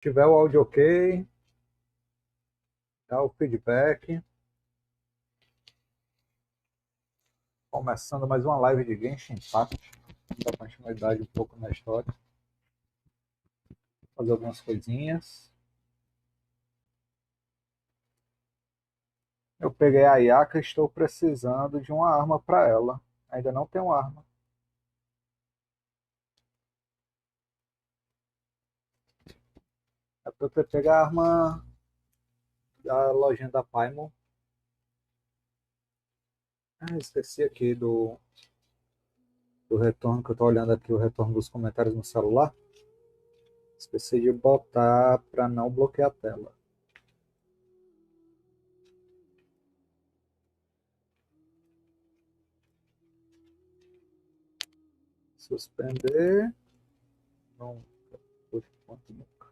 Se tiver o áudio ok, dá o feedback. Começando mais uma live de Genshin Impact. Dar continuidade um pouco na história. Fazer algumas coisinhas. Eu peguei a Ayaka e estou precisando de uma arma para ela. Ainda não tenho arma. É para eu pegar a arma da lojinha da Paimon. Esqueci aqui do retorno que eu estou olhando aqui, o retorno dos comentários no celular. Esqueci de botar para não bloquear a tela. Suspender. Não. Nunca.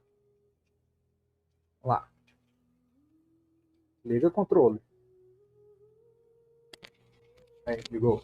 Lá. Liga controle. Aí, ligou.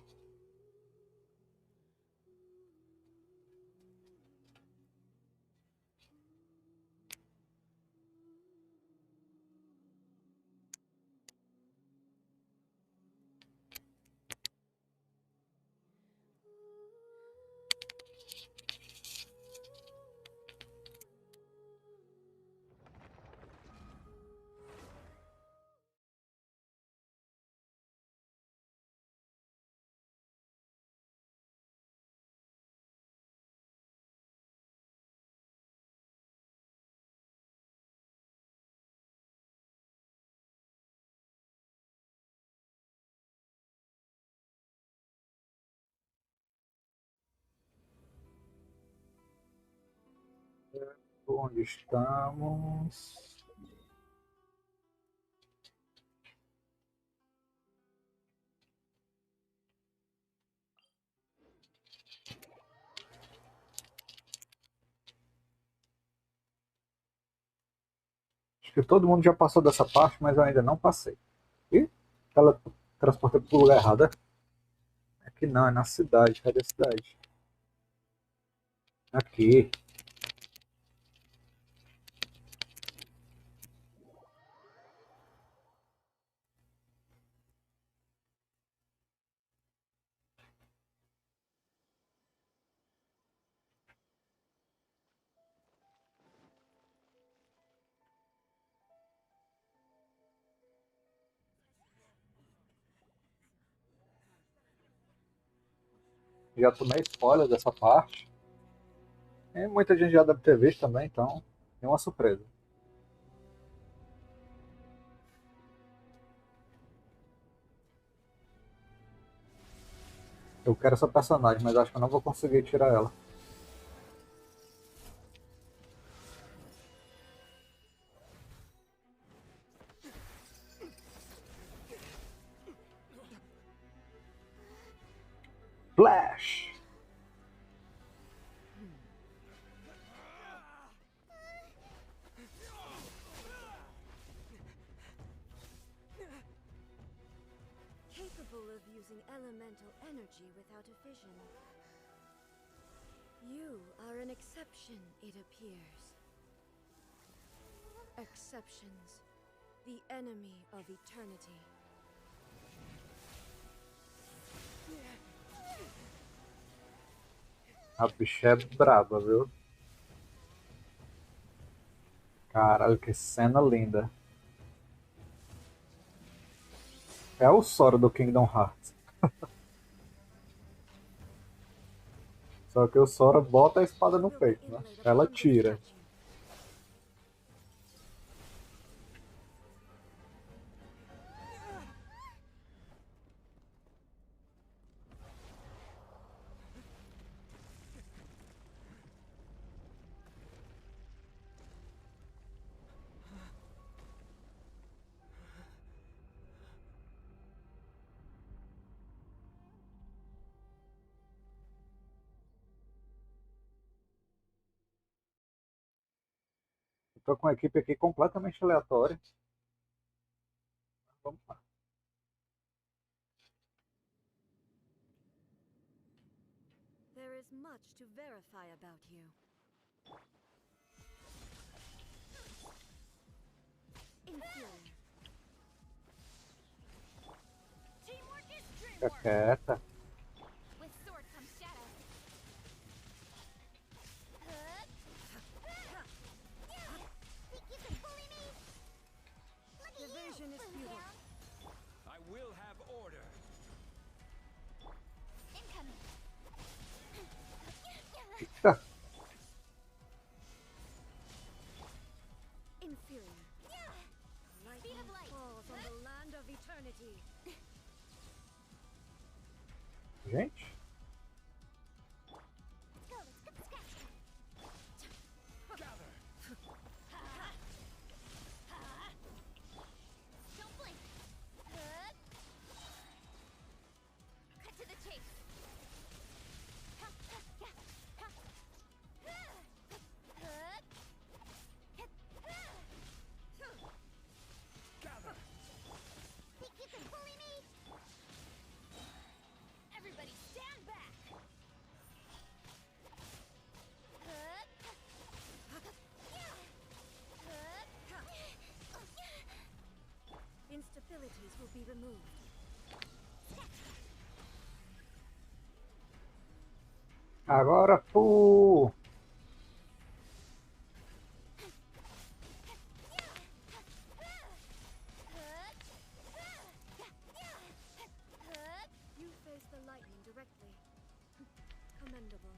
Onde estamos? Acho que todo mundo já passou dessa parte, mas eu ainda não passei. Ih, ela transporta para o lugar errado. Aqui não, é na cidade. Cadê a cidade? Aqui. Já tomei spoiler dessa parte. E muita gente já deve ter visto também, então é uma surpresa. Eu quero essa personagem, mas acho que eu não vou conseguir tirar ela. Flash! Capable of using elemental energy without a fission. You are an exception, it appears. Exceptions, the enemy of eternity. A bicha é braba, viu? Caralho, que cena linda. É o Sora do Kingdom Hearts. Só que o Sora bota a espada no peito, né? Ela tira. Estou com a equipe aqui completamente aleatória. Vamos lá. There is much to verify about you. Fica quieta. With sword comes shadow. Think you can bully me? Look at Division you. is futile. I will have order. Incoming. Eita. Inferior. Speed of light. Falls on the land of eternity. Gente. Let's go. Gather. Don't blink. Cut to the chase. Gather. Think you can bully me? Everybody stand back. Instabilities will be removed. Agora, pô. You face the lightning directly. Commendable.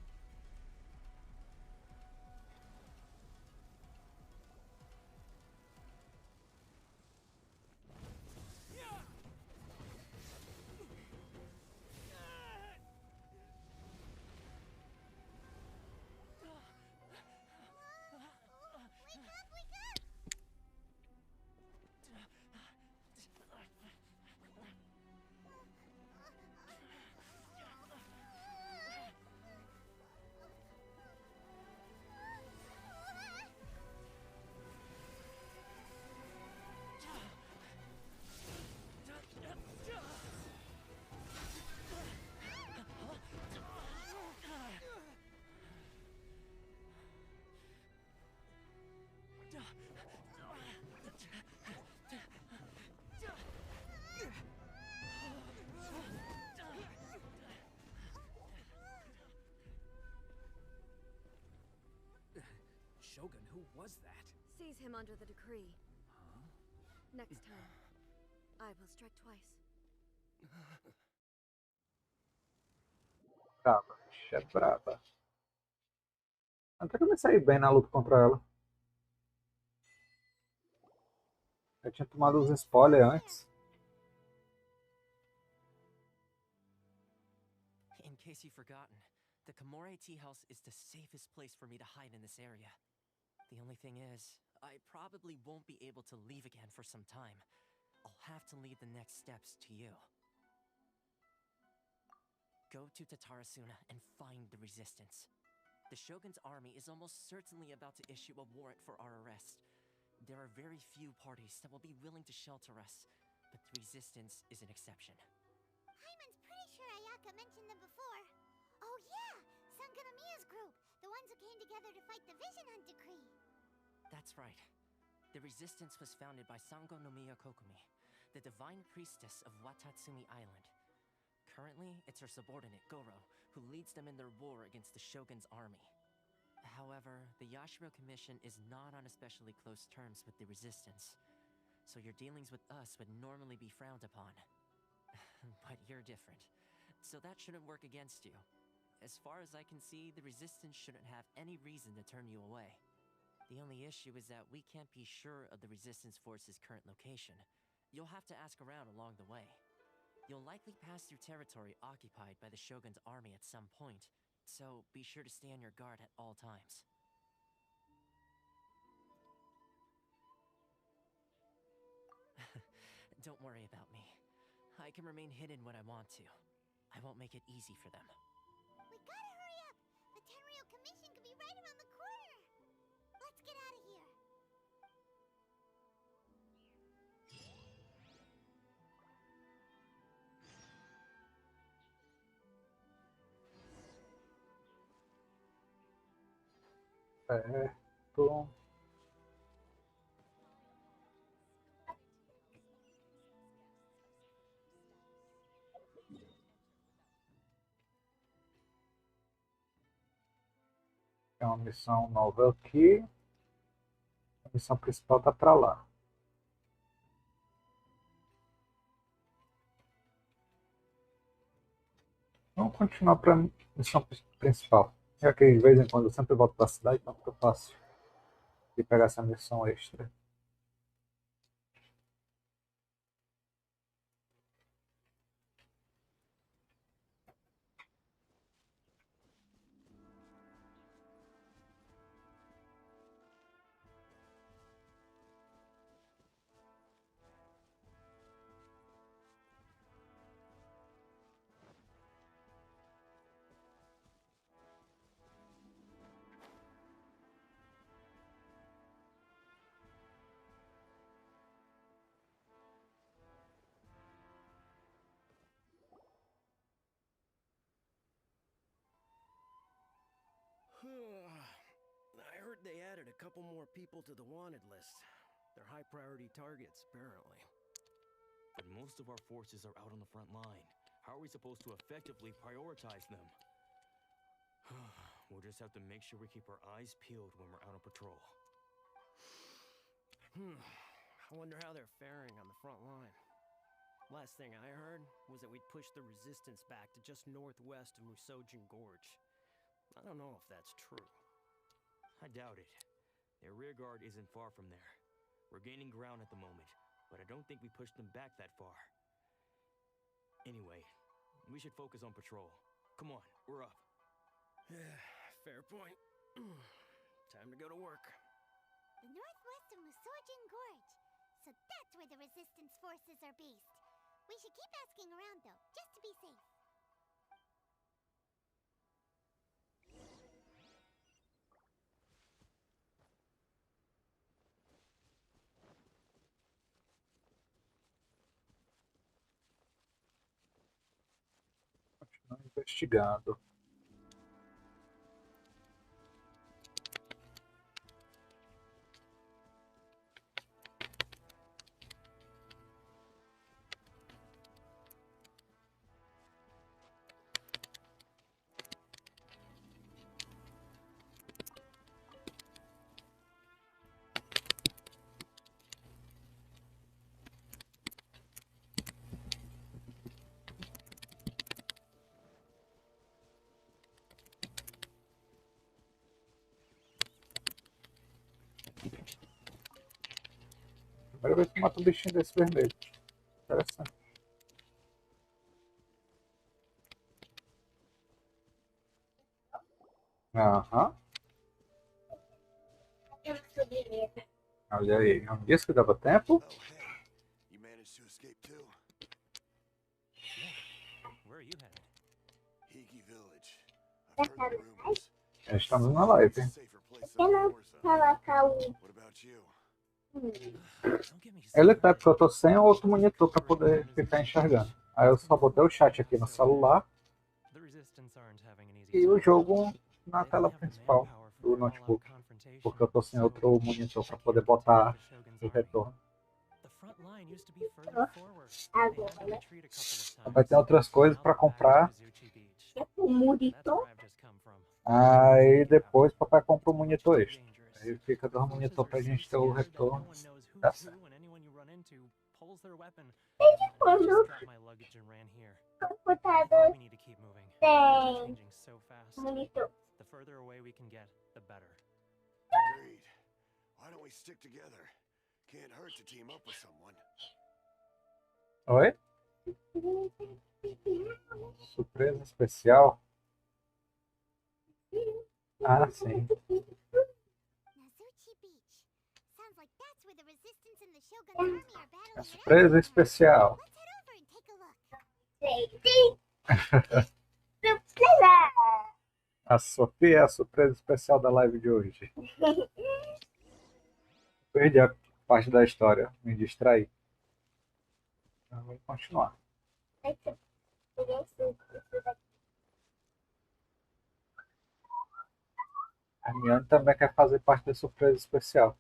Wake up! Shogun, who was that? Seize him under the decree. Next time, I will strike twice. Braba, bicha braba. Até que eu me saí bem na luta contra ela. Eu tinha tomado os spoilers antes. In case you've forgotten, the Komore Tea House is the safest place for me to hide in this area. The only thing is, I probably won't be able to leave again for some time. I'll have to leave the next steps to you. Go to Tatarasuna and find the resistance. The Shogun's army is almost certainly about to issue a warrant for our arrest. There are very few parties that will be willing to shelter us, but the resistance is an exception. Hyman's pretty sure Ayaka mentioned them before. Oh yeah! Sangonomiya's group! The ones who came together to fight the Vision Hunt Decree! That's right. The resistance was founded by Sango no Miya Kokumi, the divine priestess of Watatsumi Island. Currently, it's her subordinate, Goro, who leads them in their war against the Shogun's army. However, the Yashiro Commission is not on especially close terms with the resistance, so your dealings with us would normally be frowned upon. But you're different, so that shouldn't work against you. As far as I can see, the resistance shouldn't have any reason to turn you away. The only issue is that we can't be sure of the resistance force's current location. You'll have to ask around along the way. You'll likely pass through territory occupied by the Shogun's army at some point, so be sure to stay on your guard at all times. Don't worry about me. I can remain hidden when I want to. I won't make it easy for them. We gotta hurry up! The Tenryou Commission could be right around the corner! Let's get out of here! Certo. Tem uma missão nova aqui. A missão principal tá pra lá. Vamos continuar para a missão principal. Já que de vez em quando eu sempre volto para a cidade, então fica fácil de pegar essa missão extra. I heard they added a couple more people to the wanted list. They're high priority targets, apparently. But most of our forces are out on the front line. How are we supposed to effectively prioritize them? We'll just have to make sure we keep our eyes peeled when we're out on patrol. I wonder how they're faring on the front line. Last thing I heard was that we'd pushed the resistance back to just northwest of Musojin Gorge. I don't know if that's true. I doubt it. Their rear guard isn't far from there. We're gaining ground at the moment, but I don't think we pushed them back that far. Anyway, we should focus on patrol. Come on, we're up. Fair point. Time to go to work. The northwest of Musojin Gorge. So that's where the resistance forces are based. We should keep asking around though, just to be safe. Continuar investigando. Primeira vez que eu mato um bichinho desse vermelho. Interessante. Aham. Olha aí, não disse que dava tempo? Oh, hey. You managed to escape too? Where are you headed? Hiki Village. I've heard the rumors. Já estamos na live. It's a safer place than Forza. What about you? Don't get me Ele started. tá porque eu tô sem outro monitor para poder ficar enxergando. Aí eu só botei o chat aqui no celular The Resistance aren't having an easy e o time. jogo na They tela don't have the principal manpower do for an notebook. all-out confrontation, Porque eu tô sem so outro monitor I para can't poder protect botar the Shogun's o army. retorno. The front line used to be further forward. They had to retreat a couple of Vai ter times. outras coisas Now para they're back comprar. to Mizuchi Beach. That's where I've just come from. Aí depois papai compra um monitor extra. Dangerous. Aí fica dois Forces monitores are pra so gente ter o scattered that no retorno. one knows Tá who's certo. who, and anyone you run into pulls their weapon. I just dropped my luggage and ran here. We need to keep moving. Things are changing so fast. The further away we can get, the better. Agreed. Why don't we stick together? Can't hurt to team up with someone. Oi? Surpresa especial? Ah, sim. Mizuchi Beach. Sounds like that's where the resistance and the Shogun's army are A battling it out. surpresa especial. Let's head over and take a look. A Sofia é a surpresa especial da live de hoje. Perdi a parte da história, me distraí. Então, vamos continuar. A Hermione também quer fazer parte da surpresa especial.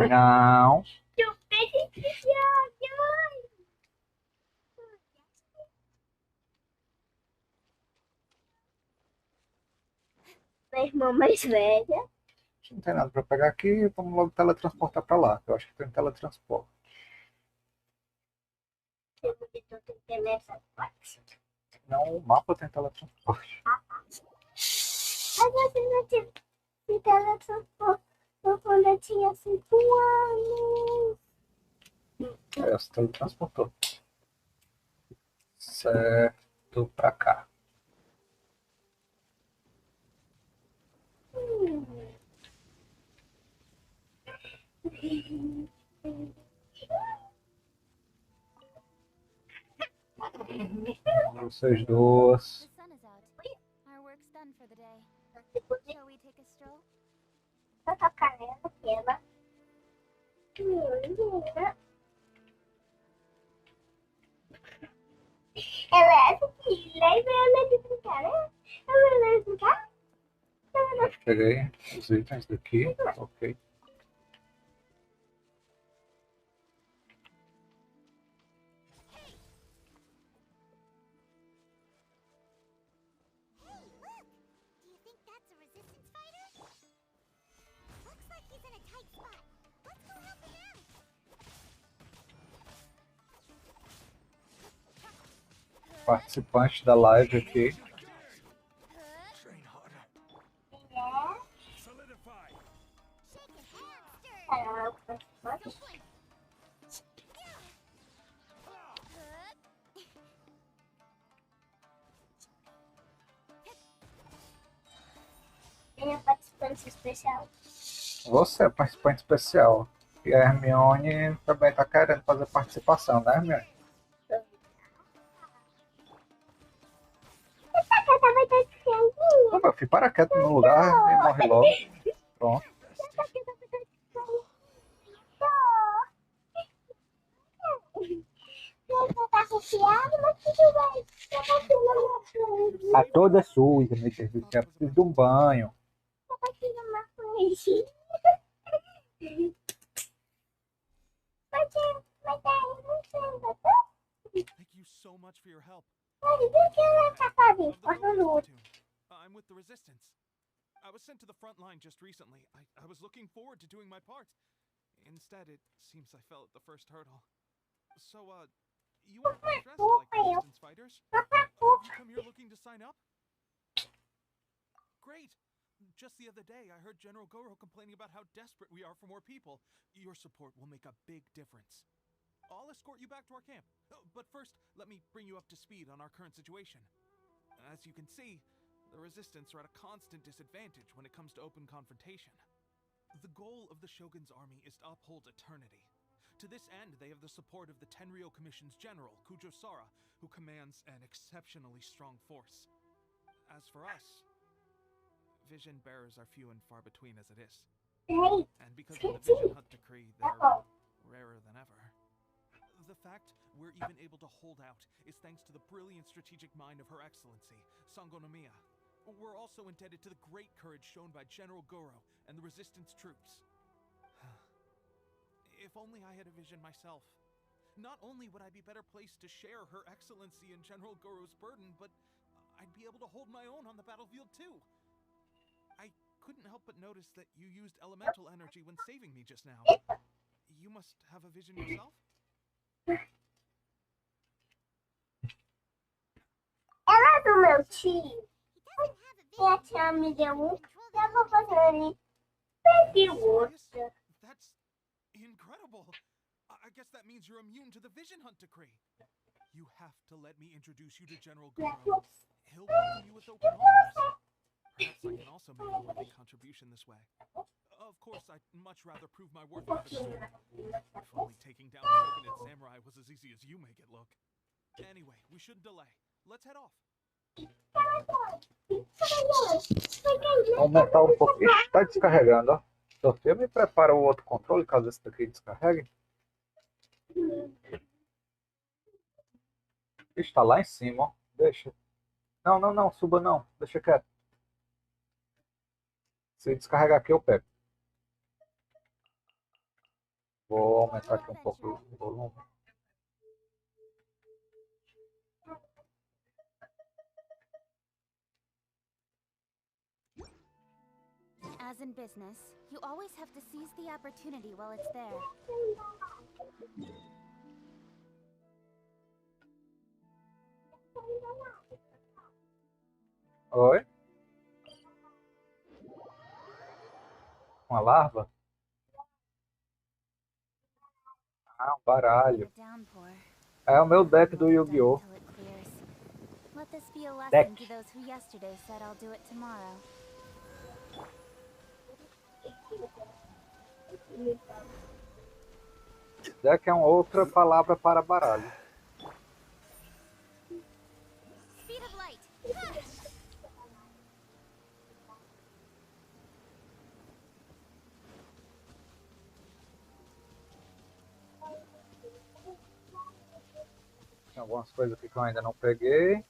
Não. Minha irmã mais velha. Não tem nada pra pegar aqui, vamos logo teletransportar pra lá. Eu acho que tem teletransporte. Tem monitor, tem que ter nessa parte. Não, o mapa tem teletransporte. Mas você não tinha se teletransportou quando eu tinha 5 anos. É, se teletransportou. Certo, pra cá. Vocês duas. The sun is out. Our work's done for the day. Shall we take a stroll? Eu tô carregando pela. Menina. Ela é essa que leva ela de brincar, né? Ela vai brincar? Eu peguei os itens daqui. Ok. Hey, look! Do you think that's a resistance fighter? Looks like he's in a tight spot. Let's go help him out. Participante da live aqui. Train harder. É. Solidify. Shake his hand, stir. Ela Quem é participante especial? Você é participante especial. E a Hermione também está querendo fazer participação, né, Hermione? Essa casa vai estar cheia. Ô, meu filho, para quieto no lugar e morre logo. Pronto. Essa casa vai estar cheia. Você tá arrepiado, mas tudo bem. Eu vou tirar uma frente. Tá toda suja, meu Deus do céu. Preciso de um banho. Eu vou tirar uma frente. Mas aí, não sei, tá? Thank you so much for your help. Mas o que ela tá fazendo? Of the Corta Focus no outro. platoon. I'm with the Resistance. I was sent to the front line just recently. I was looking forward to doing my part. Instead, it seems I fell at the first hurdle. So, you aren't dressed like Resistance fighters. Have you come here looking to sign up? Great! Just the other day, I heard General Goro complaining about how desperate we are for more people. Your support will make a big difference. I'll escort you back to our camp. But first, let me bring you up to speed on our current situation. As you can see, the Resistance are at a constant disadvantage when it comes to open confrontation. The goal of the Shogun's army is to uphold eternity. To this end, they have the support of the Tenryou Commission's general, Kujo Sara, who commands an exceptionally strong force. As for us, vision bearers are few and far between as it is. Ei, And because of the Vision Hunt decree, tá they're bom. rarer than ever. The fact we're even able to hold out is thanks to the brilliant strategic mind of Her Excellency, Sango no Miya. We're also indebted to the great courage shown by General Goro and the Resistance troops. If only I had a vision myself. Not only would I be better placed to share Her Excellency and General Goro's burden, but I'd be able to hold my own on the battlefield too. I couldn't help but notice that you used elemental energy when saving me just now. You must have a vision yourself? Ela é do meu tio. He doesn't have a E a vision. tia me deu um. Control the Eu vou fazer ele. Peguei o outro. That's incredible. I guess that means you're immune to the Vision Hunt decree. You have to let me introduce you to General Goro. He'll welcome you with open arms. Perhaps I can also make a worthy contribution this way. Of course, I'd much rather prove my worth over the sword. If only taking down Shogunate Samurai was as easy as you make it look. Anyway, we shouldn't delay. Let's head off. Aumentar um pouco. Ixi, tá descarregando, ó. Sofia, me prepara o outro controle, caso esse daqui descarregue. Está lá em cima, ó. Deixa. Não, não, não, suba não. Deixa quieto. Se descarregar aqui, eu pego. Vou aumentar aqui um pouco o volume. As in business, you always have to seize the opportunity while it's there. Oi? Uma larva? Ah, um baralho. Downpour. É o meu deck do Won't be done Yu-Gi-Oh! until it clears. Let this be a lesson Deck. to those who yesterday said I'll do it tomorrow. Deck é uma outra palavra para baralho. Speed of light. Tem algumas coisas aqui que eu ainda não peguei.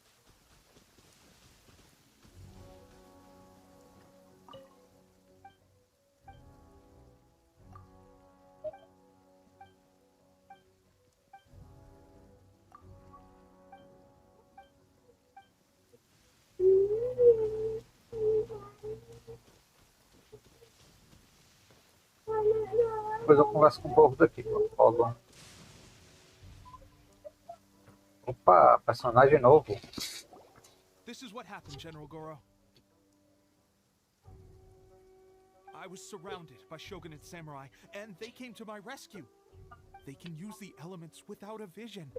Depois eu converso com o povo daqui. Logo. Opa, personagem novo. This is what happened, General Goro. I was surrounded by shogunate samurai, and they came to my rescue. They can use the elements without a vision.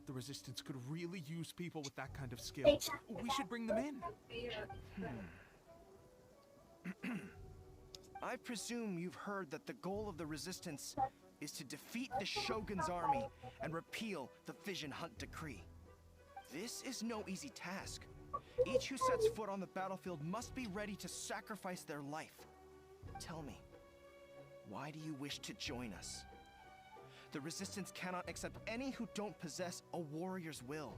The Resistance could really use people with that kind of skill. We should bring them in. I presume you've heard that the goal of the Resistance is to defeat the Shogun's army and repeal the Vision Hunt Decree. This is no easy task. Each who sets foot on the battlefield must be ready to sacrifice their life. Tell me, why do you wish to join us? The Resistance cannot accept any who don't possess a warrior's will.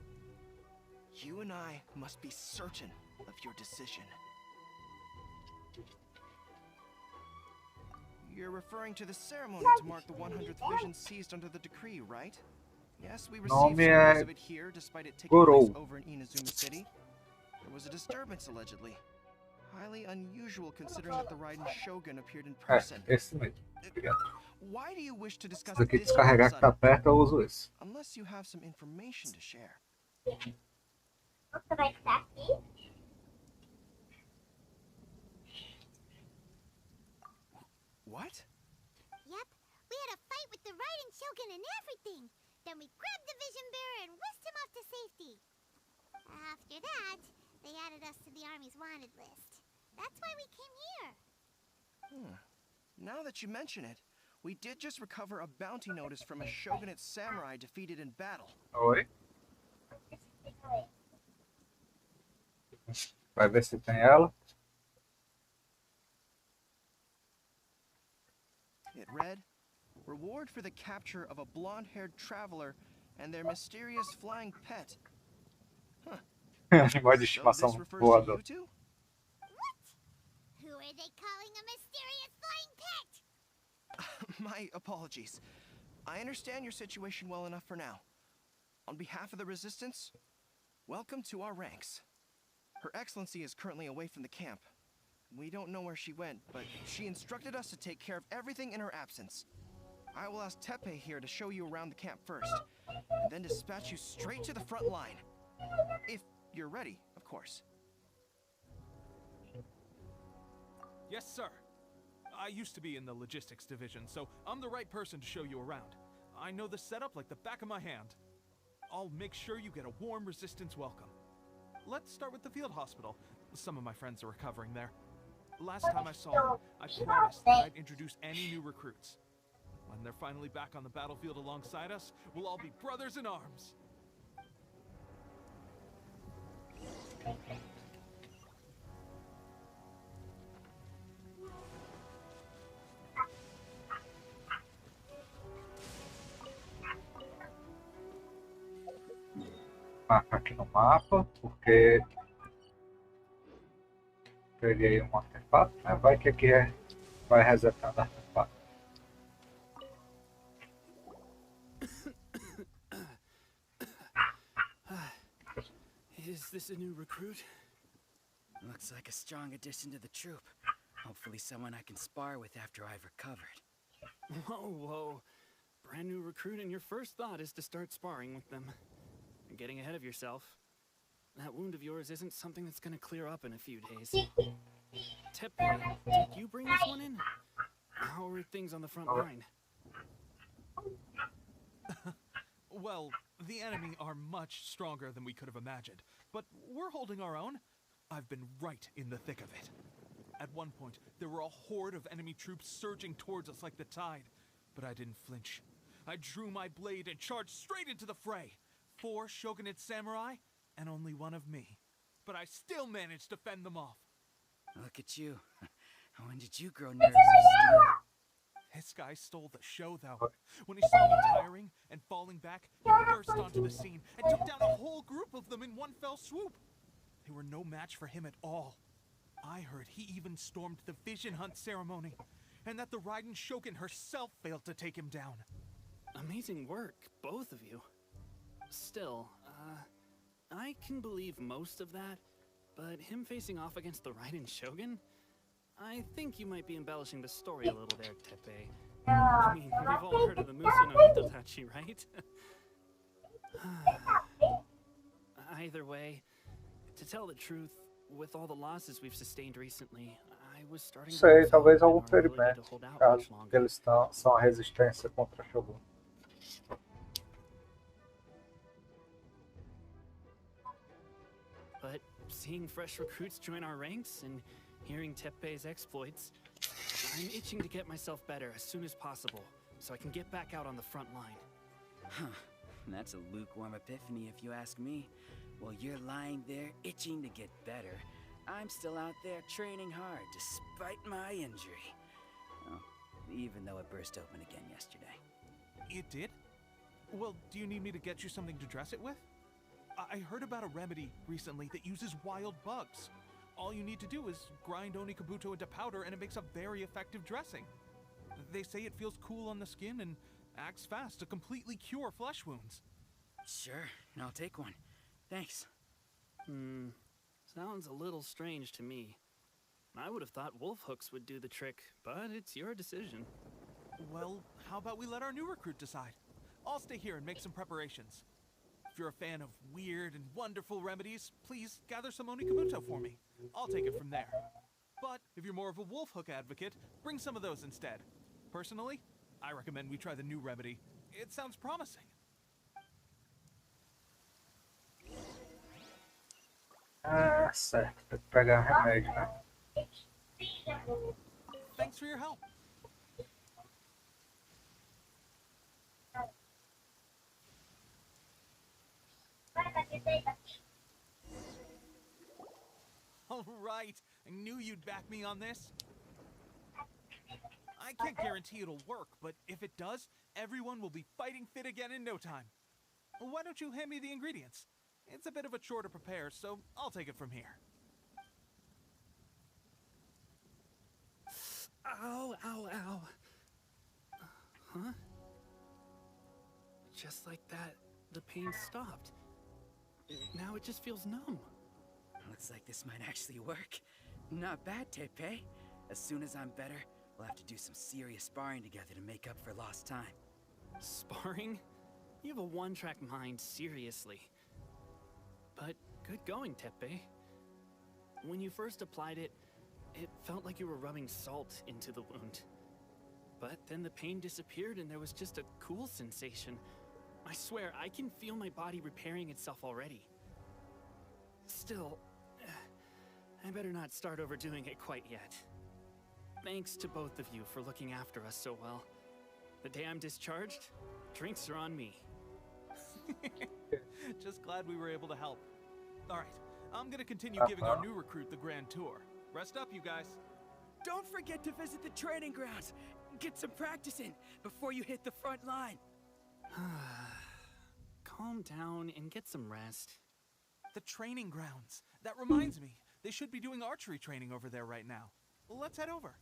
You and I must be certain of your decision. You're referring to the ceremony to mark the 100th vision seized under the decree, right? Yes, we received some news of it here, despite it taking place over in Inazuma City. There was a disturbance, allegedly. Highly unusual considering that the Raiden Shogun appeared in person. Esse mesmo. Obrigado. Why do you wish to discuss Isso aqui this descarregar que tá perto, eu uso esse. unless you have some information to share? Você vai ficar aqui? What? Yep, we had a fight with the Raiden Shogun and everything. Then we grabbed the Vision Bearer and whisked him off to safety. After that, they added us to the Army's wanted list. That's why we came here. Now that you mention it, we did just recover a bounty notice from a Shogunate samurai defeated in battle. Oi? Vai ver se tem ela. It read, "Reward for the capture of a blonde-haired traveler and their mysterious flying pet." Animal de So estimação this refers to voador. you two? What? Who are they calling a mysterious flying pet? My apologies. I understand your situation well enough for now. On behalf of the Resistance, welcome to our ranks. Her Excellency is currently away from the camp. We don't know where she went, but she instructed us to take care of everything in her absence. I will ask Tepe here to show you around the camp first, and then dispatch you straight to the front line. If you're ready, of course. Yes, sir. I used to be in the logistics division, so I'm the right person to show you around. I know the setup like the back of my hand. I'll make sure you get a warm Resistance welcome. Let's start with the field hospital. Some of my friends are recovering there. Last time I saw them, I promised that I'd introduce any new recruits. When they're finally back on the battlefield alongside us, we'll all be brothers in arms. Marcar aqui no mapa, porque peguei um artefato, né? Vai que aqui vai resetando artefato. Is this a new recruit? Looks like a strong addition to the troop. Hopefully someone I can spar with after I've recovered. Whoa, whoa. Brand new recruit and your first thought is to start sparring with them. You're getting ahead of yourself. That wound of yours isn't something that's gonna clear up in a few days. Tepe, did you bring this one in? How are things on the front line? Well, the enemy are much stronger than we could have imagined, but we're holding our own. I've been right in the thick of it. At one point, there were a horde of enemy troops surging towards us like the tide, but I didn't flinch. I drew my blade and charged straight into the fray. 4 shogunate samurai, and only 1 of me. But I still managed to fend them off. Look at you. When did you grow nerves of steel? This guy stole the show, though. When he saw me tiring and falling back, he burst onto the scene and took down a whole group of them in one fell swoop. They were no match for him at all. I heard he even stormed the vision hunt ceremony, and that the Raiden Shogun herself failed to take him down. Amazing work, both of you. Still, I can believe most of that, but him facing off against the Raiden Shogun? I think you might be embellishing the story a little there, Tepe. I mean, we've all heard of the Musu no Hitodachi, right? Either way, to tell the truth, with all the losses we've sustained recently, I was starting to Sei, doubt talvez our algum ability to ferimento, hold out caso much que longer. eles são a resistência contra Shogun. But seeing fresh recruits join our ranks and hearing Tepe's exploits, I'm itching to get myself better as soon as possible, so I can get back out on the front line. Huh. That's a lukewarm epiphany if you ask me. While you're lying there itching to get better, I'm still out there training hard despite my injury. Well, even though it burst open again yesterday. It did? Well, do you need me to get you something to dress it with? I heard about a remedy recently that uses wild bugs. All you need to do is grind Onikabuto into powder and it makes a very effective dressing. They say it feels cool on the skin and acts fast to completely cure flesh wounds. Sure, I'll take one. Thanks. Sounds a little strange to me. I would have thought wolf hooks would do the trick, but it's your decision. Well, how about we let our new recruit decide? I'll stay here and make some preparations. If you're a fan of weird and wonderful remedies, please gather some Onikabuto for me. I'll take it from there. But if you're more of a wolf hook advocate, bring some of those instead. Personally, I recommend we try the new remedy. It sounds promising. Ah, certo. Tem que pegar remédio, né? Thanks for your help. All right, I knew you'd back me on this. I can't guarantee it'll work, but if it does, everyone will be fighting fit again in no time. Why don't you hand me the ingredients? It's a bit of a chore to prepare, so I'll take it from here. Ow, ow, ow. Huh? Just like that, the pain stopped. Now it just feels numb. Looks like this might actually work. Not bad, Tepe. As soon as I'm better, we'll have to do some serious sparring together to make up for lost time. Sparring? You have a one-track mind, seriously. But good going, Tepe. When you first applied it, it felt like you were rubbing salt into the wound. But then the pain disappeared and there was just a cool sensation. I swear, I can feel my body repairing itself already. Still, I better not start overdoing it quite yet. Thanks to both of you for looking after us so well. The day I'm discharged, drinks are on me. Just glad we were able to help. All right, I'm gonna continue giving our new recruit the grand tour. Rest up, you guys. Don't forget to visit the training grounds. Get some practice in before you hit the front line. Calm down and get some rest. The training grounds. That reminds me, they should be doing archery training over there right now. Let's head over.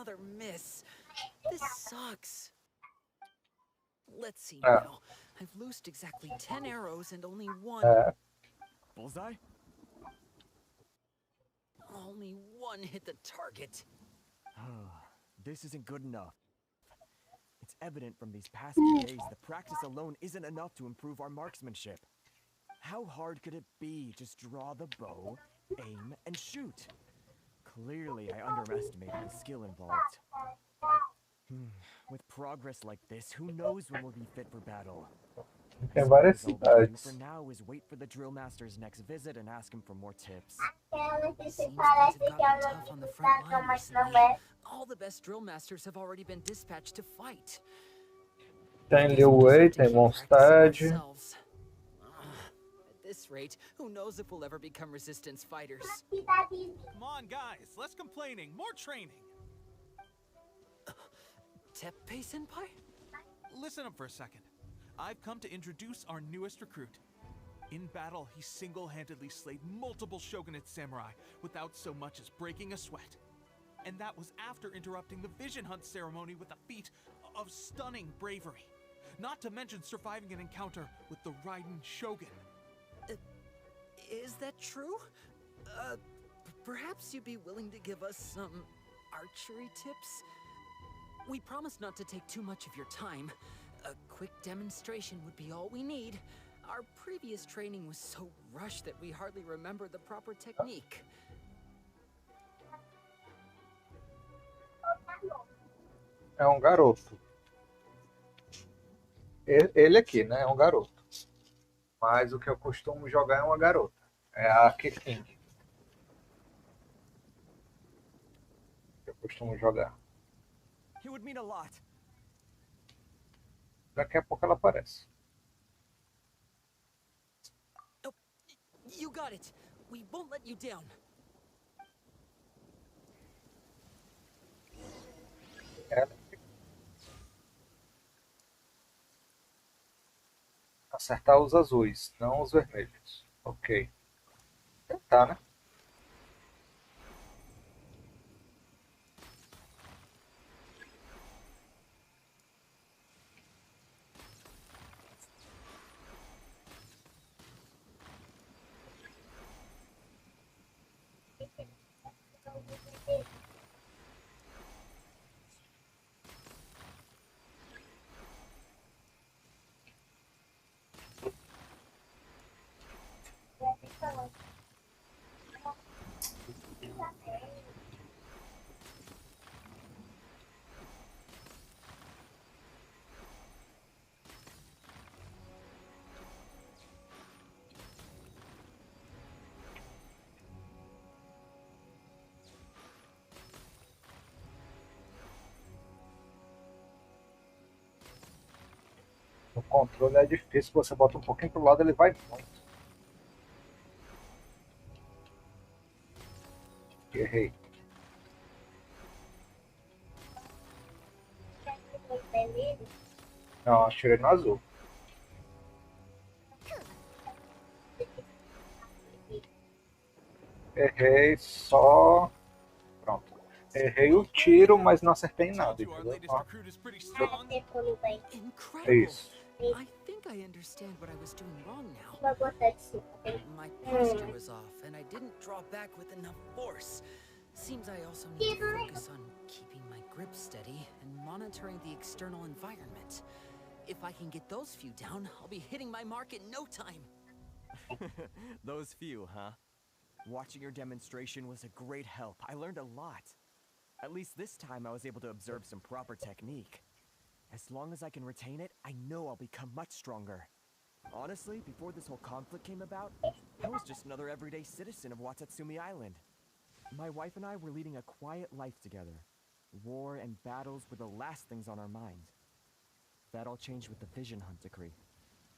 another miss. This sucks. Let's see É, now. I've loosed exactly 10 arrows and only one. Bullseye? Only one hit the target. This isn't good enough. It's evident from these past few days the practice alone isn't enough to improve our marksmanship. How hard could it be? Just draw the bow, aim, and shoot. Clearly, I underestimated the skill involved. With progress like this, who knows when we'll be fit for battle? tem So várias all we can do for cidades. now is wait for the drill master's next visit and ask him for more tips. Aquela que se Seems parece things have que é gotten uma tough on the front cidade, line mas não recently. é. All the best drill masters have already been dispatched to fight. Tem Guess Liu we'll just Wei, have to tem keep Mondstadt. practicing ourselves. At this rate, who knows if we'll ever become resistance fighters? Cidade. Come on, guys, less complaining, more training. Teppei-senpai? Listen up for a second. I've come to introduce our newest recruit. In battle, he single-handedly slayed multiple shogunate samurai without so much as breaking a sweat. And that was after interrupting the vision hunt ceremony with a feat of stunning bravery. Not to mention surviving an encounter with the Raiden Shogun. Is that true? Perhaps you'd be willing to give us some archery tips? We promise not to take too much of your time. A quick demonstration would be all we need. Our previous training was so rushed that we hardly remember the proper technique. É um garoto. Ele aqui, né? É um garoto. Mas o que eu costumo jogar é uma garota. É a Keking. Eu costumo jogar. It would mean a lot. Daqui a pouco ela aparece. Oh, you got it. We won't let you down. Ela. Acertar os azuis, não os vermelhos. Ok. Tentar, né? O controle é difícil, você bota um pouquinho pro lado, ele vai muito. Errei. Não, atirei no azul. Errei só. Pronto. Errei o tiro, mas não acertei em nada, entendeu? É isso. I think I understand what I was doing wrong now. My posture was off, and I didn't draw back with enough force. Seems I also need to focus on keeping my grip steady and monitoring the external environment. If I can get those few down, I'll be hitting my mark in no time. Those few, huh? Watching your demonstration was a great help. I learned a lot. At least this time I was able to observe some proper technique. As long as I can retain it, I know I'll become much stronger. Honestly, before this whole conflict came about, I was just another everyday citizen of Watatsumi Island. My wife and I were leading a quiet life together. War and battles were the last things on our mind. That all changed with the Vision Hunt decree.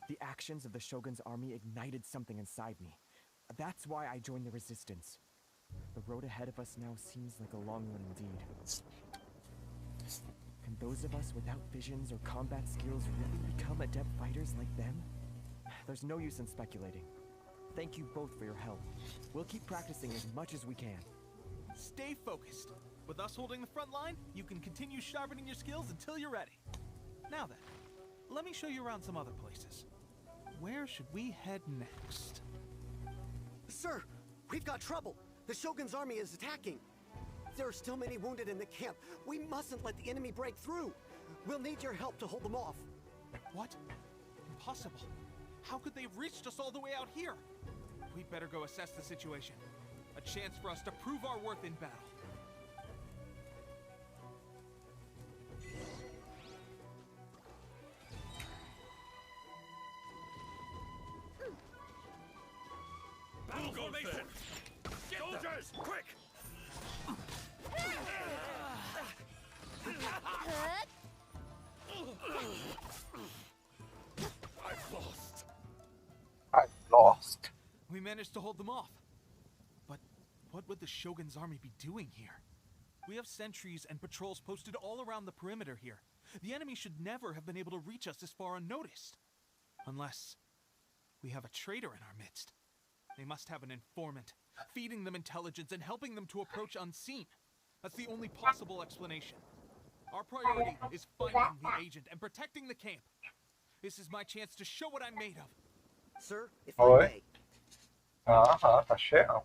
The actions of the Shogun's army ignited something inside me. That's why I joined the resistance. The road ahead of us now seems like a long one indeed. Can those of us without visions or combat skills really become adept fighters like them? There's no use in speculating. Thank you both for your help. We'll keep practicing as much as we can. Stay focused, With us holding the front line, you can continue sharpening your skills until you're ready. Now then, let me show you around some other places. Where should we head next? Sir, we've got trouble. The Shogun's army is attacking. There are still many wounded in the camp. We mustn't let the enemy break through. We'll need your help to hold them off. What? Impossible. How could they have reached us all the way out here? We'd better go assess the situation. A chance for us to prove our worth in battle. Battle formation! Soldiers, quick! I've lost. I've lost. We managed to hold them off. But what would the Shogun's army be doing here? We have sentries and patrols posted all around the perimeter here. The enemy should never have been able to reach us this far unnoticed. Unless we have a traitor in our midst. They must have an informant, feeding them intelligence and helping them to approach unseen. That's the only possible explanation. Our priority is finding the agent and protecting the camp. This is my chance to show what I'm made of. Sir, if I may. Aham, tá cheio.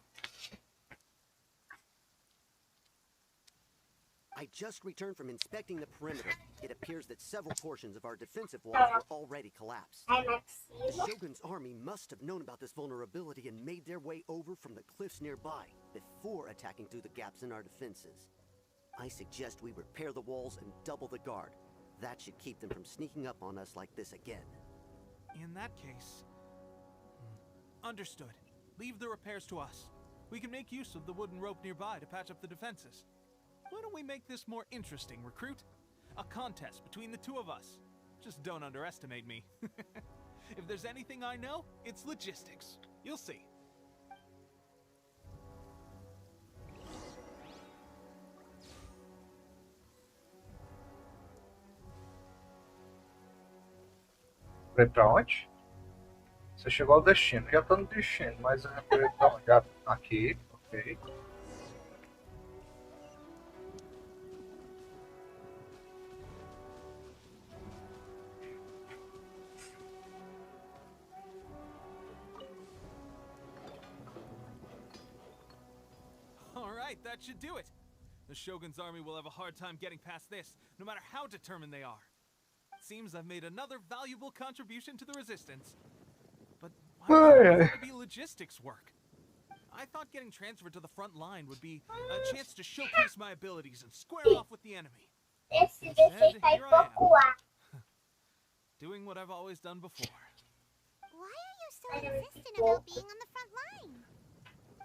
I just returned from inspecting the perimeter. It appears that several portions of our defensive walls were already collapsed. The Shogun's army must have known about this vulnerability and made their way over from the cliffs nearby before attacking through the gaps in our defenses. I suggest we repair the walls and double the guard. That should keep them from sneaking up on us like this again. In that case... Understood. Leave the repairs to us. We can make use of the wooden rope nearby to patch up the defenses. Why don't we make this more interesting, recruit? A contest between the two of us. Just don't underestimate me. If there's anything I know, it's logistics. You'll see. Pra onde? Você chegou ao destino. Já tô no destino, mas eu pra onde? Já aqui, ok. Alright, that should do it. The Shogun's army will have a hard time getting past this, no matter how determined they are. Seems I've made another valuable contribution to the resistance. But why does it have to be logistics work? I thought getting transferred to the front line would be a chance to showcase my abilities and square off with the enemy. Instead, here I am. Doing what I've always done before. Why are you so insistent about being on the front line?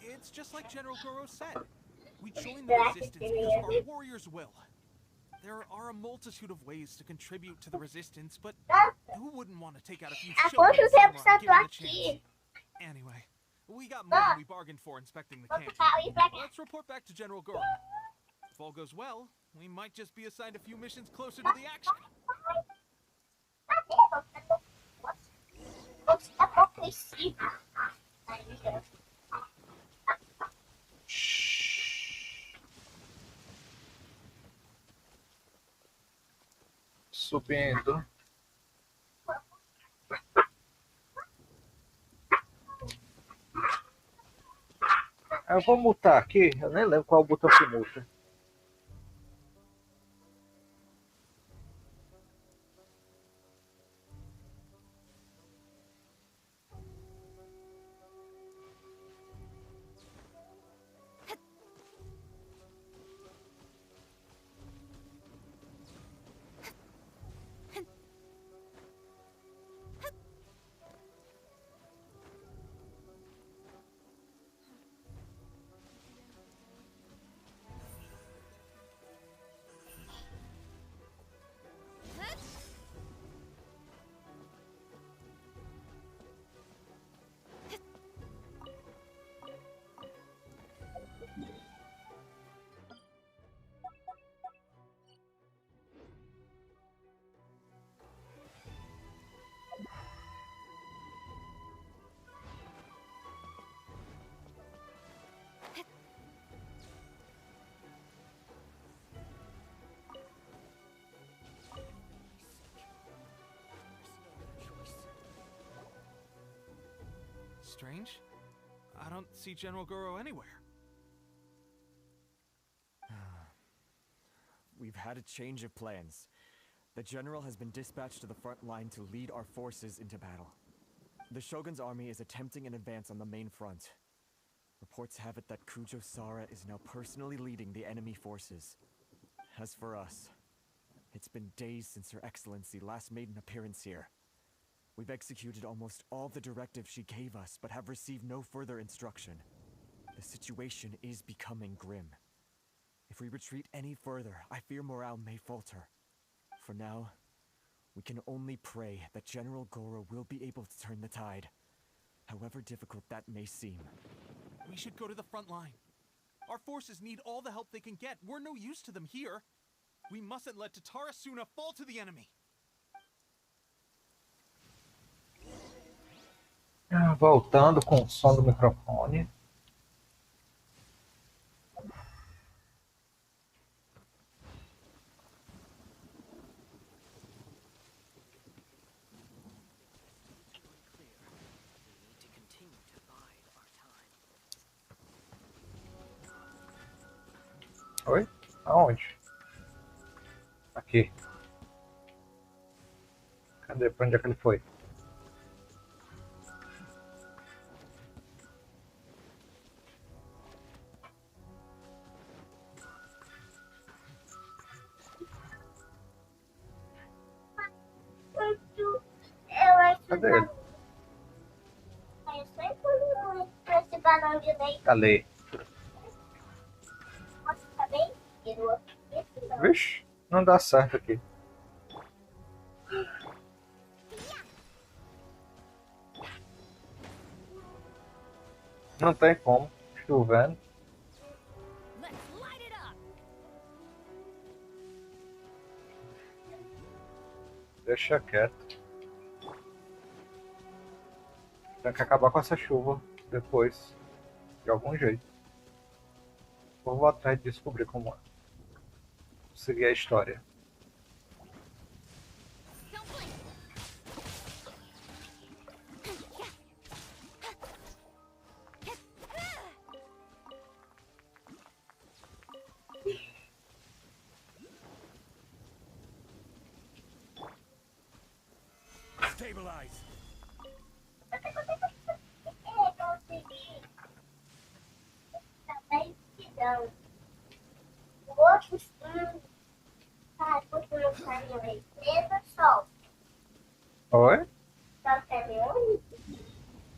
It's just like General Goro said. We join the resistance because our warriors will. There are a multitude of ways to contribute to the resistance, but who wouldn't want to take out a few Shogun samurai given the chance? Anyway, we got more than we bargained for inspecting the camp. Let's report back to General Goro. If all goes well, we might just be assigned a few missions closer to the action. Subindo. Eu vou mutar aqui, eu nem lembro qual o botão que muta. strange. I don't see General Goro anywhere. We've had a change of plans. The general has been dispatched to the front line to lead our forces into battle. The Shogun's army is attempting an advance on the main front. Reports have it that Kujo Sara is now personally leading the enemy forces. As for us, it's been days since Her Excellency last made an appearance here. We've executed almost all the directives she gave us, but have received no further instruction. The situation is becoming grim. If we retreat any further, I fear morale may falter. For now, we can only pray that General Goro will be able to turn the tide, however difficult that may seem. We should go to the front line. Our forces need all the help they can get. We're no use to them here. We mustn't let Tatarasuna fall to the enemy. Voltando com o som do microfone. Oi? Aonde? Aqui. Cadê? Pra onde é que ele foi? Cadê ele? Cadê? Vixe, não dá certo aqui. Não tem como. Chovendo. Deixa quieto. Tem que acabar com essa chuva depois. De algum jeito. Vou atrás de descobrir como é. Seguir a história. Stabilize. Oi?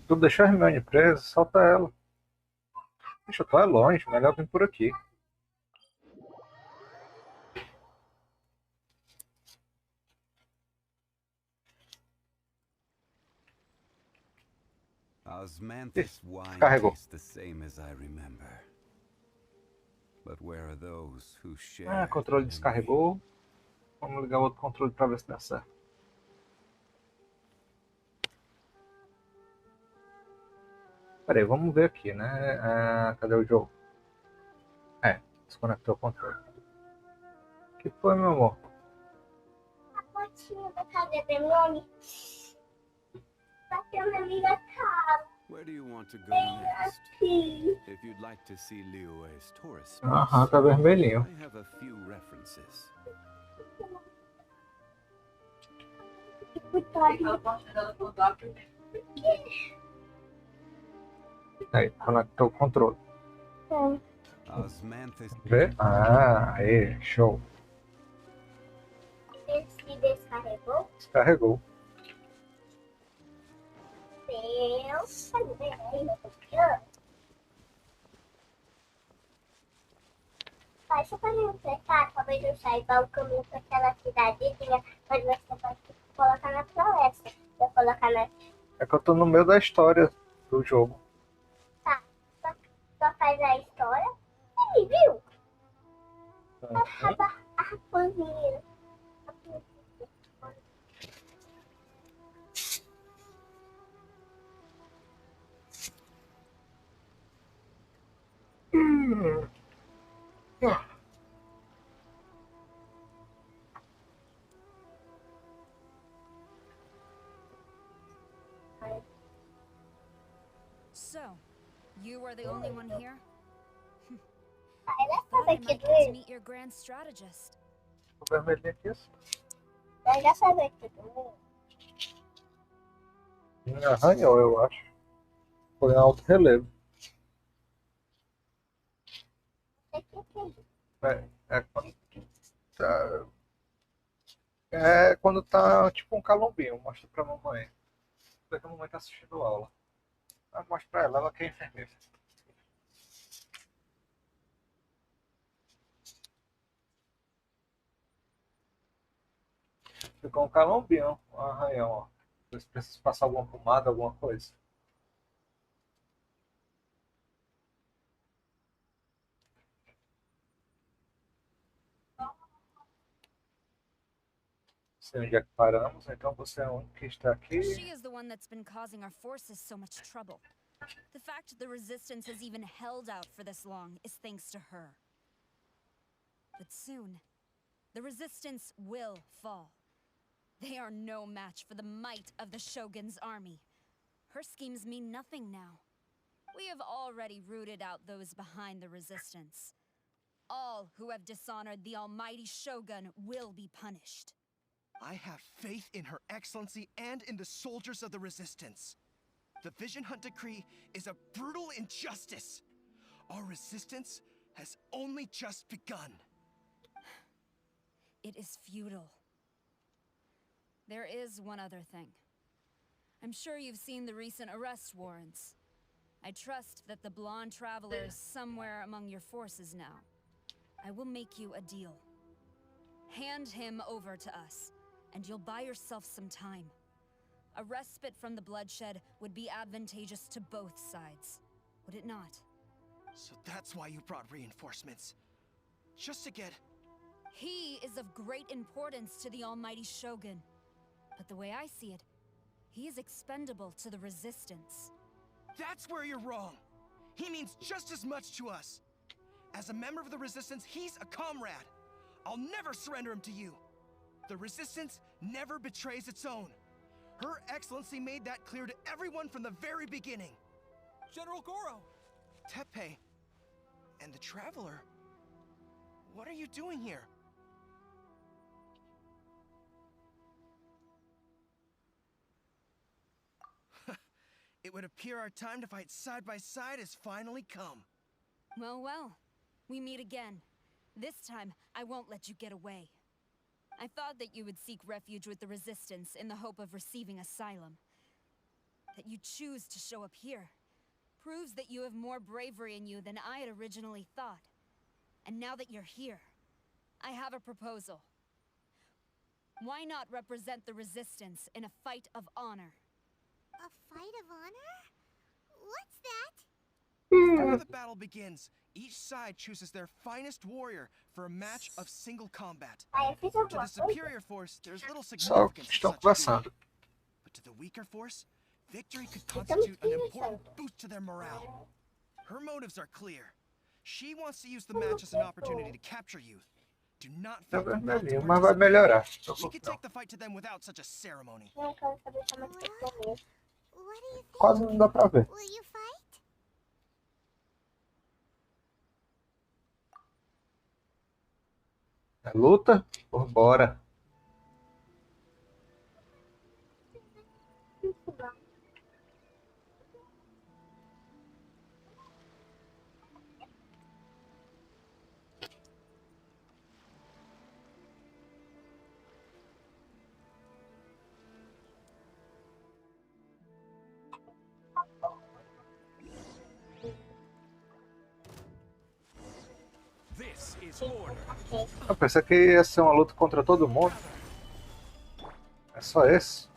Tu deixou a Hermione presa? Solta ela. Deixa eu tô longe, melhor vir por aqui. Osmanthus wine Carregou. tastes the same as I remember. But where are those who share? Ah, controle descarregou. Vamos ligar outro controle para ver se dá certo. Peraí, vamos ver aqui, né? Cadê o jogo? Desconectou o controle. O que foi, meu amor? A botinha da cadeia Hermione bateu na minha cara. Where do you want to go next? If you'd like to see Liyue's tourist spots, Aham, tá vermelhinho. I have a few references. Aí, conectou o controle. Osmanthus. Vê? Ah, aí, show. Esse descarregou? Descarregou. Pai, só para me emprestar, talvez eu saiba o caminho para aquela cidadezinha, mas você pode colocar na floresta. Eu colocar na... É que eu tô no meio da história do jogo. Tá, só faz a história. Aí, viu? A raposinha. So, you are the only one here? Ela I thought sabe I que might get to doeu. meet your grand strategist. O vermelhinho aqui. Ela já sabe que doeu. Me arranhou, eu acho. Foi em alto relevo. É quando tá. É quando tá tipo um calombinho. Mostra pra mamãe. Porque a mamãe tá assistindo aula. Mostra pra ela que é enfermeira. Ficou um calombinho, um arranhão, ó. Você precisa passar alguma pomada, alguma coisa. Sei onde é que paramos, então você é o único que está aqui. She is the one that's been causing our forces so much trouble. The fact the resistance has even held out for this long is thanks to her. But soon, the resistance will fall. They are no match for the might of the Shogun's army. Her schemes mean nothing now. We have already rooted out those behind the resistance. All who have dishonored the almighty Shogun will be punished. I have faith in Her Excellency and in the soldiers of the Resistance. The Vision Hunt Decree is a brutal injustice. Our resistance has only just begun. It is futile. There is one other thing. I'm sure you've seen the recent arrest warrants. I trust that the blonde traveler is somewhere among your forces now. I will make you a deal. Hand him over to us, and you'll buy yourself some time. A respite from the bloodshed would be advantageous to both sides, would it not? So that's why you brought reinforcements. Just to get... He is of great importance to the almighty Shogun. But the way I see it, he is expendable to the Resistance. That's where you're wrong. He means just as much to us. As a member of the Resistance, he's a comrade. I'll never surrender him to you. The Resistance never betrays its own. Her Excellency made that clear to everyone from the very beginning. General Goro! Teppei and the Traveler, what are you doing here? It would appear our time to fight side by side has finally come. Well, well. We meet again. This time, I won't let you get away. I thought that you would seek refuge with the Resistance in the hope of receiving asylum. That you choose to show up here proves that you have more bravery in you than I had originally thought. And now that you're here, I have a proposal. Why not represent the Resistance in a fight of honor? A fight of honor? What's that? Before the battle begins, each side chooses their finest warrior for a match of single combat. To the superior force, there's little significance in such a duel. But to the weaker force, victory could constitute an important boost to their morale. Her motives are clear. She wants to use the match as an opportunity to capture you. Do not feel compelled to participate. We could take the fight to them without such a ceremony. What do you think? Quase não dá pra ver. Will you fight? É luta? Por bora. Eu pensei que ia ser uma luta contra todo mundo. É só esse.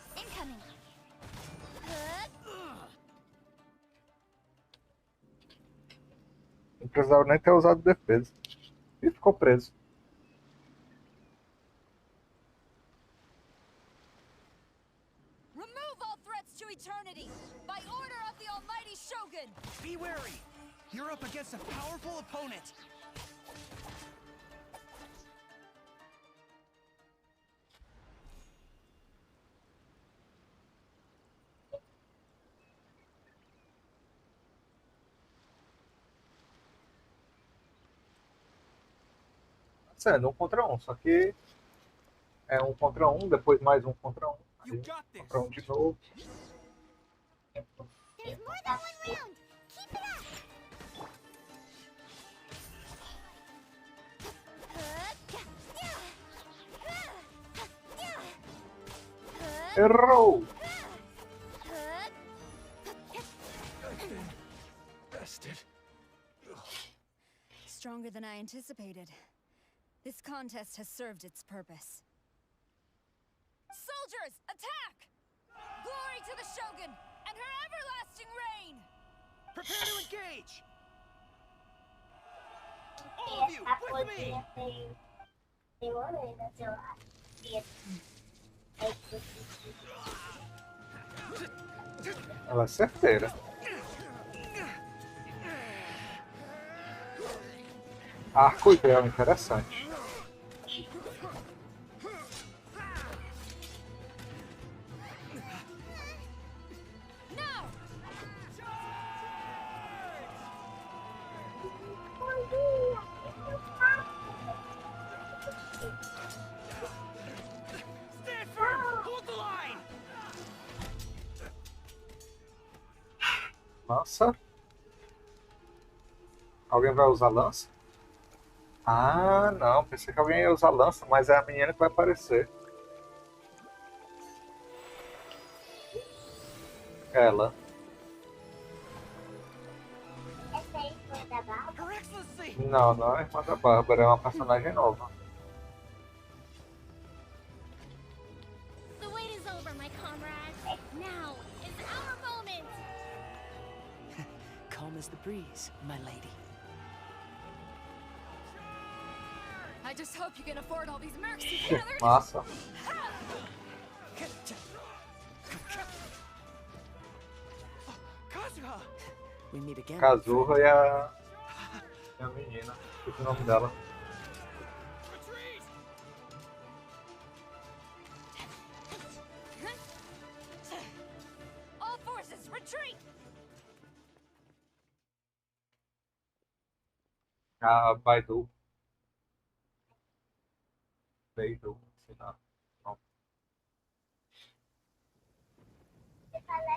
Não precisava nem ter usado defesa. E ficou preso. Remove all threats to eternity by order of the almighty Shogun. Be wary. You're up against a powerful opponent. sendo 1 contra 1, só que é 1 contra 1, depois mais 1 contra 1, aí You got this. 1 contra 1 de novo. There's more than one round. Keep it up. Errou! Bested. Stronger than I anticipated. This contest has served its purpose. Soldiers, attack! Glory to the Shogun and her everlasting reign! Prepare to engage! All of you, with me! Tem uma lenda, sei lá. Ela é certeira. Arco e vela, interessante. Stand firm! Hold the line! Lança. Alguém vai usar lança? Ah, não. Pensei que alguém ia usar lança, mas é a menina que vai aparecer. Ela. Essa aí foi da Bárbara? Her Excellency! Não, não é a irmã da Bárbara, é uma personagem nova. The wait is over, my comrades. Now is our moment. Calm as the breeze, my lady. I just hope you can afford all these mercs you gathered. Massa. Kazuha! We meet again. Kazuha e a menina. Esqueci o nome dela. Retreat! All forces, retreat! A Baidu. Baidu, sei lá. Não.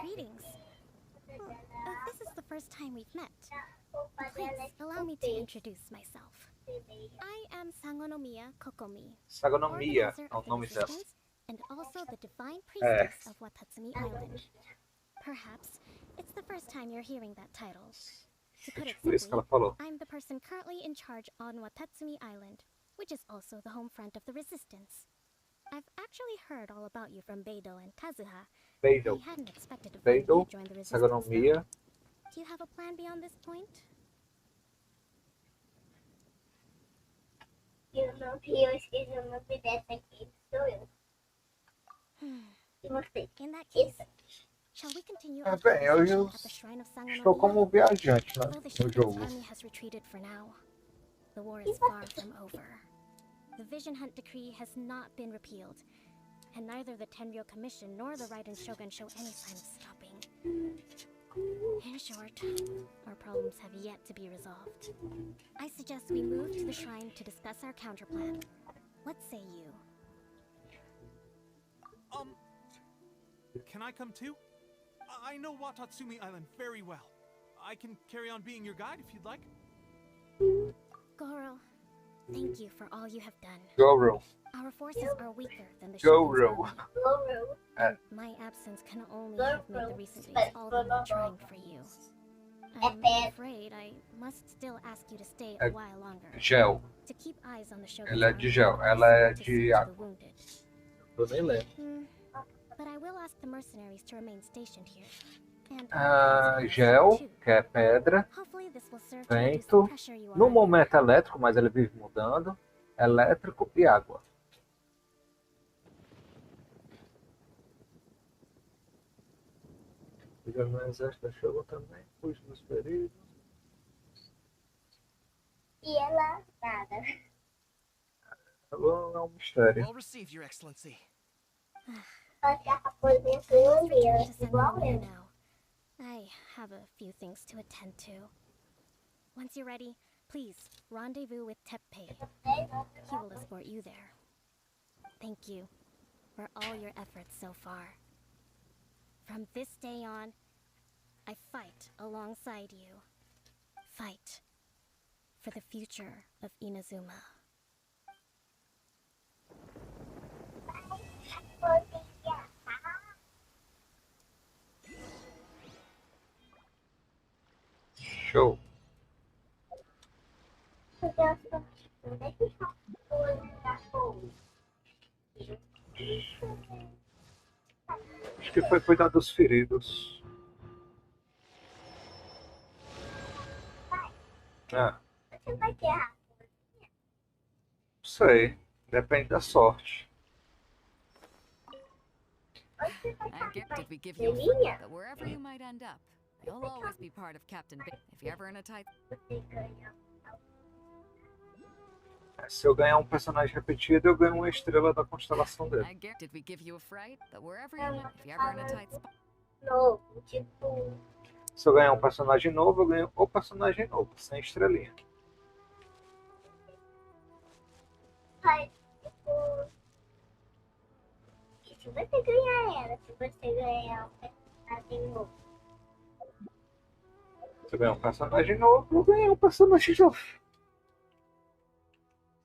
Greetings. This is the first time we've met. Please allow me to introduce myself. I am Sangonomiya Kokomi, Sagonomia organizer é o of the nome dela. Resistance, and also the Divine Priestess of Watatsumi Island. Perhaps it's the first time you're hearing that title. To put it Tipo isso que ela simply, falou. I'm the person currently in charge on Watatsumi Island, which is also the home front of the Resistance. I've actually heard all about you from Beidou and Kazuha. Beidou. I hadn't expected to find you Beidou, join the Resistance, though. Sagonomia. Do you have a plan beyond this point? Eu esqueci o nome dessa aqui. Sou eu. E você? In that case, shall we continue our Bem, eu conversation at the shrine of estou Sangonomiya? como viajante, né, Although the no Shogun's jogo. army has retreated for now, the war is far from over. The Vision Hunt Decree has not been repealed, and neither the Tenryo Commission nor the Raiden Shogun show any sign of stopping. In short, our problems have yet to be resolved. I suggest we move to the shrine to discuss our counterplan. What say you? Can I come too? I know Watatsumi Island very well. I can carry on being your guide if you'd like. Goro, thank you for all you have done. Goro. Our forces are weaker than the Shogun's Goro. army. My absence can only have made the recent days all the more trying for you. I'm afraid I must still ask you to stay a while longer. Gel. To keep eyes on the Shogun's Ela é de army gel, and ela é to de see to the água. wounded. Eu nem lembro. But I will ask the mercenaries to remain stationed here. And Gel, que é pedra. hopefully this will serve to reduce the Vento. pressure you are No under. momento elétrico, mas ele vive mudando. Elétrico e água. Liga no exército da Shogun também. Fuge dos perigos. E ela, nada. É um mistério. Well received, Your Excellency. Só que a raposinha foi um Let's return dia, to igual Sangonomiya eu. now. I have a few things to attend to. Once you're ready, Please, rendezvous with Teppei. He will escort you there. Thank you for all your efforts so far. From this day on, I fight alongside you. Fight for the future of Inazuma. Show. Acho que foi cuidar dos feridos. Ah, Você vai ter a não sei. Depende da sorte. Did we give you a friend that wherever you might end up, you'll always be part of Captain Big. If you're ever in a tight... Se eu ganhar um personagem repetido, eu ganho uma estrela da constelação dele. Did we give you a fright that wherever you might... If you're ever in a tight spot... novo, tipo... Se eu ganhar um personagem novo, eu ganho o personagem novo, sem estrelinha. Mas, tipo... Se você ganhar ela, se você ganhar um personagem novo. Se eu ganhar um personagem novo, eu ganho um personagem novo.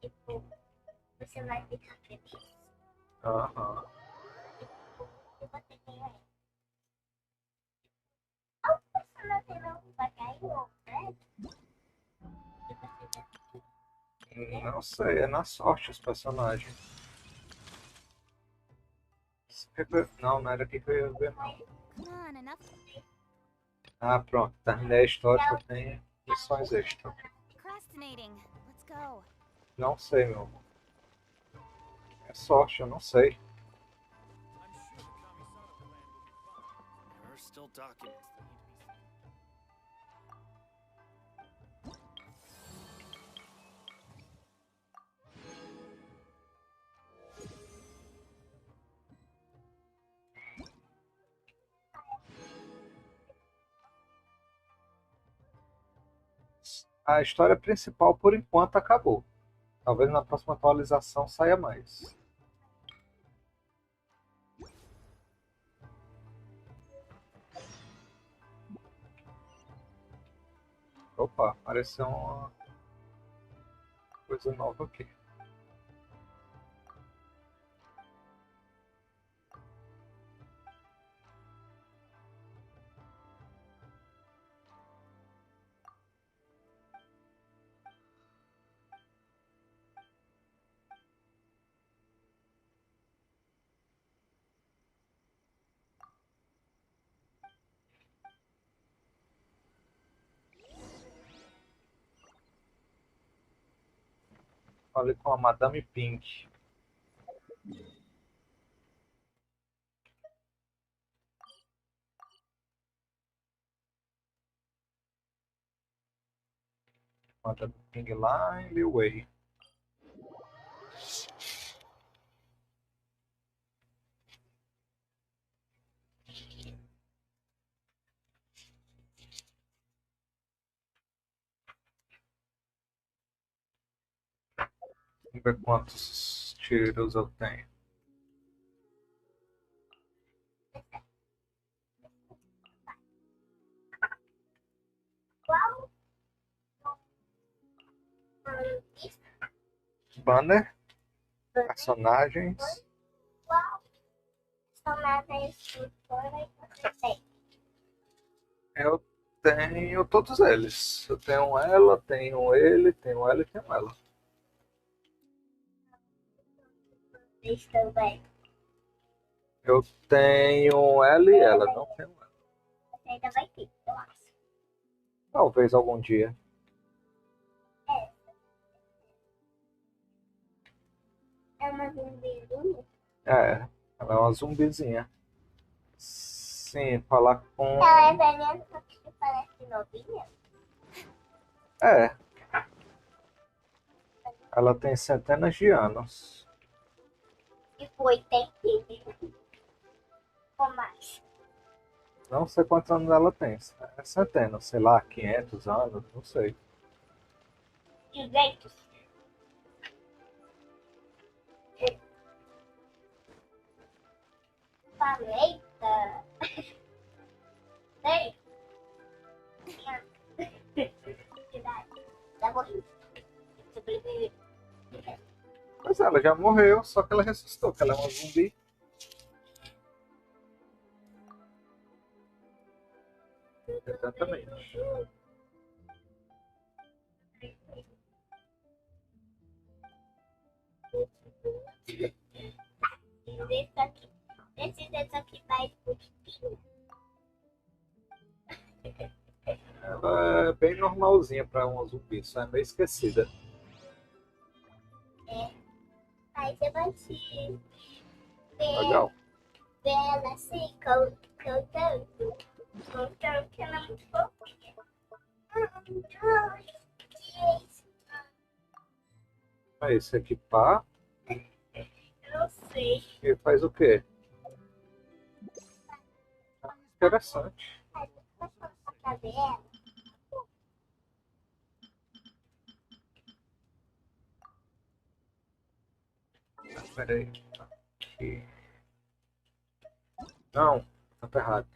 Tipo, você vai ficar feliz. Aham. Tipo, se você ganhar ela. O personagem novo vai cair novo, né? Não sei, é na sorte os personagens. Não, não era aqui que eu ia ver, não. Ah, pronto. Terminei a história que eu tenho missões extras. Procrastinating. Let's go. Não sei, meu amor. É sorte, eu não sei. There are still documents that need to be... A história principal, por enquanto, acabou. Talvez na próxima atualização saia mais. Opa, apareceu uma coisa nova aqui. Falei com a Madame Pink. Madame Pink lá em Liu Wei. Vamos ver quantos tiros eu tenho. Qual? Banner. Personagens. Qual personagens você tem? Eu tenho todos eles. Eu tenho ela, tenho ele, tenho ela e tenho ela. Eles também. Eu tenho ela e ela, não tenho ela. Você ainda vai ter, eu acho. Talvez algum dia. É uma zumbizinha? É, ela é uma zumbizinha. Sim, falar com... Ela é velha, só que parece novinha? É. Ela tem centenas de anos. Tipo 80 ou mais. Não sei quantos anos ela tem. É centenas, sei lá, 500 anos, não sei. Juventus. Eita. Ei. Tá morrendo. Sobreviver. Mas ela já morreu, só que ela ressuscitou, que ela é uma zumbi. Exatamente. Esse dedo aqui vai bonitinho. Ela é bem normalzinha pra uma zumbi, só é meio esquecida. É. Aí você vai te Legal. ver ela assim, cantando. Cantando, que ela é muito fofinha. Aí, se equipar. Eu não sei. E faz o quê? Interessante. Cadê ela? Peraí. Aqui. Não, tá errado.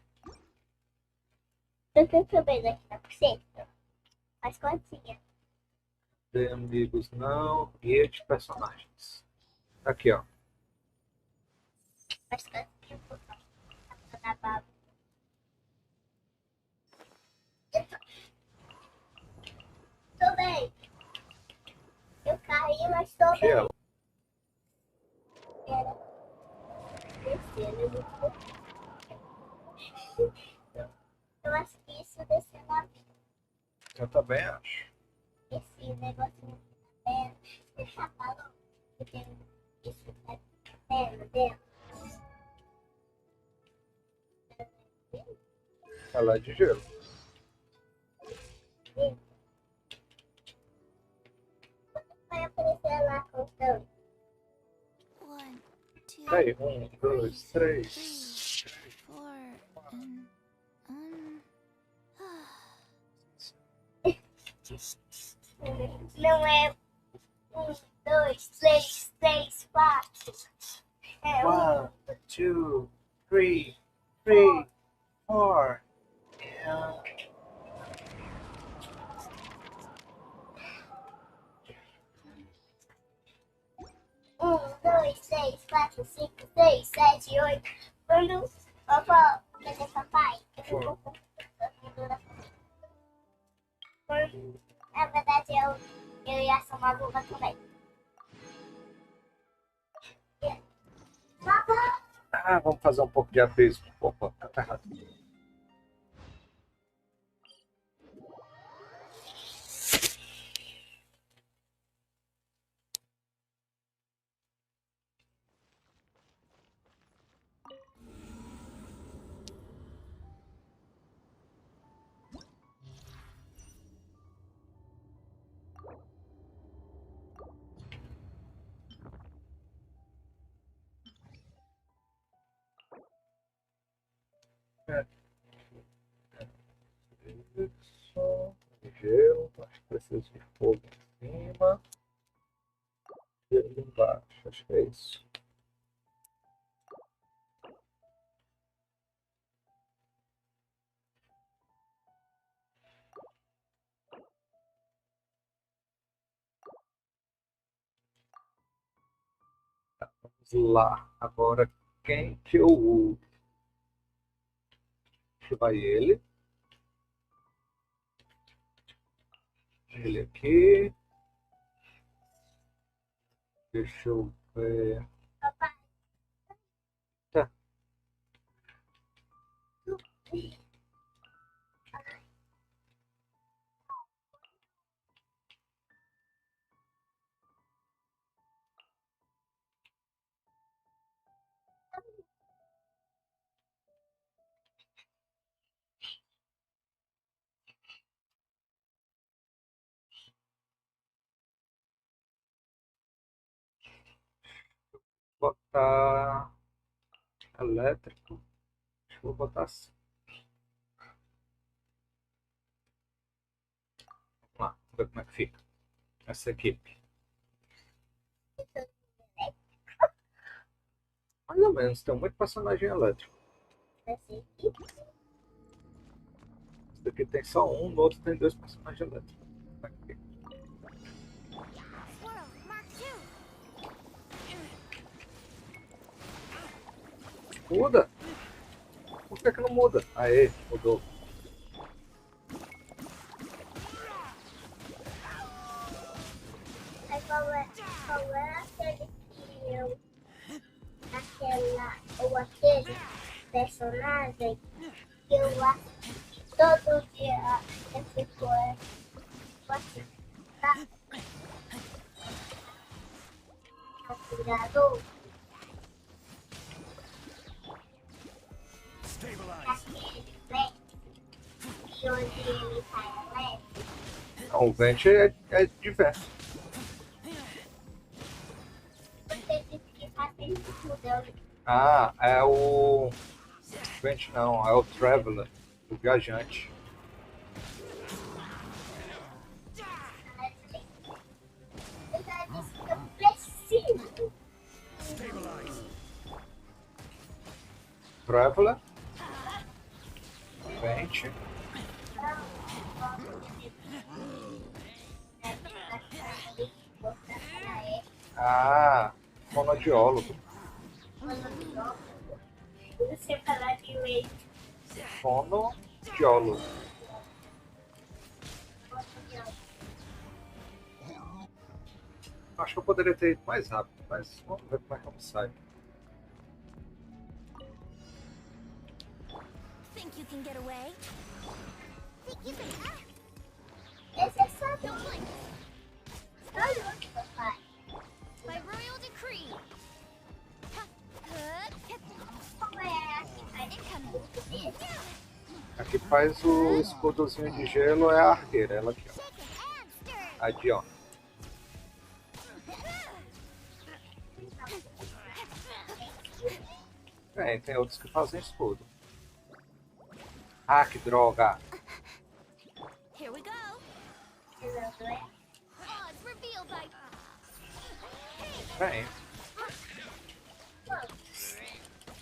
Eu tô sabendo aqui na pulseira. As continhas. De amigos não. Guia de personagens. Aqui, ó. As continhas. Na baba. Tô bem. Eu caí, mas tô Aqui, bem. ó. Era descendo muito. Eu acho que isso desceu na vida. Eu também acho. Esse negocinho na perna. Deixa a paloma. Que tem isso na perna dela. Ela é de gelo. Vai aparecer lá contando. 1, 2, Aí, 1, 2, 3. 4, and Não é 1, 2, 3, 4. É 1, 2, 3, 3, 4. 1, 2, 3, 4, 5, 6, 7, 8. Quando vovó, cadê papai? Na verdade, eu ia ser uma luva também. Vovó! Ah, vamos fazer um pouco de ateísmo. Opa, tá errado. Isso. Gelo. Acho que precisa de fogo em cima. Gelo embaixo. Acho que é isso. Vamos lá. Agora, quem que eu uso? Que vai ele. Ele aqui. Deixa eu ver. Tá. Botar elétrico. Acho que vou botar assim. Vamos lá, vamos ver como é que fica. essa equipe. Mais ou menos, tem muito personagem elétrico. Esse daqui tem só um, no outro tem 2 personagens elétricos. Aqui. Muda? Por que não muda? Aê, mudou. Qual é aquele que eu... aquele personagem que eu assisti todo dia esse poema. Assim, tá? Cuidado. Aquele vento e onde ele sai leve. Não, o Vent é diverso. Você disse que faz tempo mudando. Ah, é o... Vent não, é o Traveler, o viajante. Eu já disse que eu preciso. Traveler. Vent. Ah, fonoaudiólogo. Você falar direito. Fonoaudiólogo. Acho que eu poderia ter ido mais rápido, mas vamos ver como é que eu me saio. Think you can get away? Think you can act? Esse é só do... papai. By royal decree. Como é Incoming. Aqui faz o escudozinho de gelo, é a arqueira, ela aqui, ó. A Dion. Tem outros que fazem escudo. Ah, que droga! Here we go. Odds revealed by... Vem.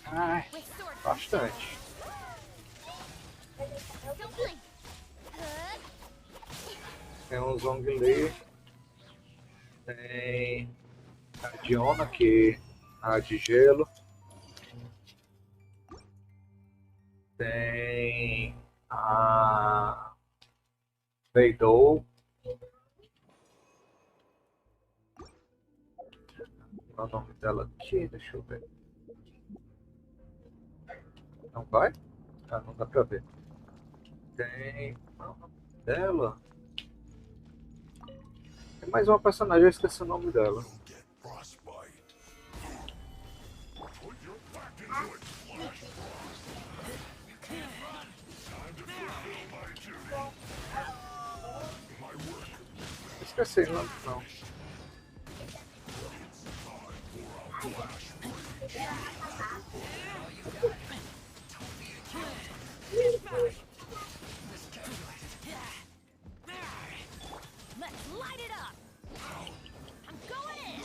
Ai, bastante. Tem um Zhongli. Tem a Diona, que é a de gelo. Tem a Beidou. Qual é o nome dela aqui? Deixa eu ver. Não vai? Ah, não dá pra ver. Tem... Qual é o nome dela? Tem mais uma personagem, eu esqueci o nome dela. Esqueci o nome, não. Let's light it up. I'm going in.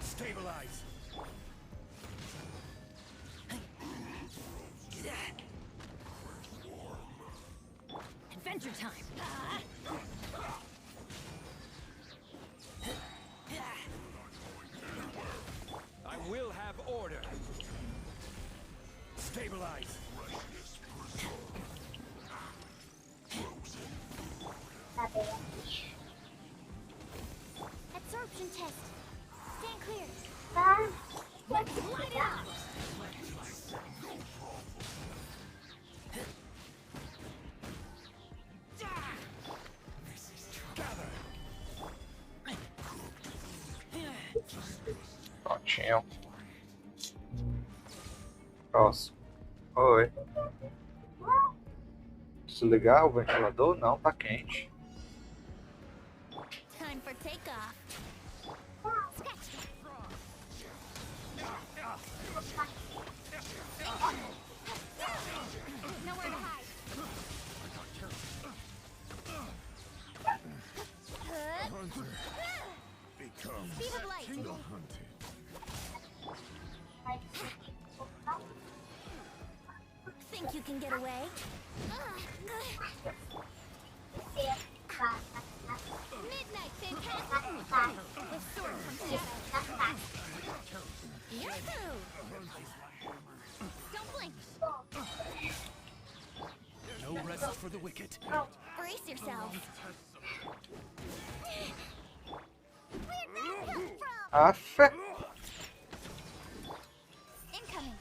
Stabilize. Adventure time. I will have order. Stabilize. Absorption test. Stand clear. Let's light it up. Prontinho. Próximo. Oi. Desligar o ventilador? Não, tá quente. Time for takeoff. Nowhere to hide. Think you can get away? Midnight Fantastic! The sword from shadow. Yahoo! Don't blink. No rest for the wicked. Brace yourselves. Where'd that come from? Aff. Incoming.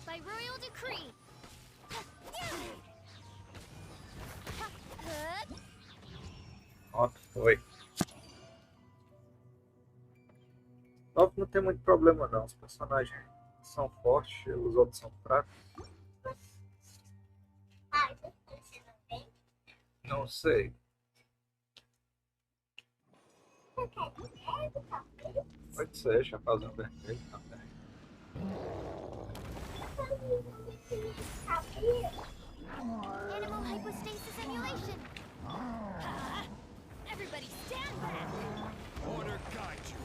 By royal decree. Ó, foi. Logo não tem muito problema não. Os personagens são fortes, os outros são fracos. Não sei. Pode ser, chapéuzinho vermelho também. Animal hypostasis emulation. Everybody stand back. Order guide you.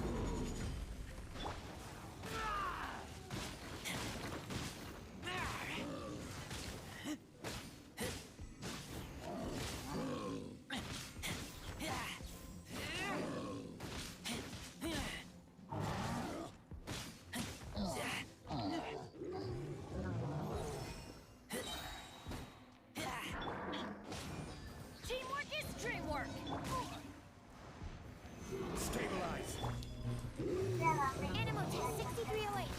Teamwork is dreamwork. Stabilize. Animal test 6308.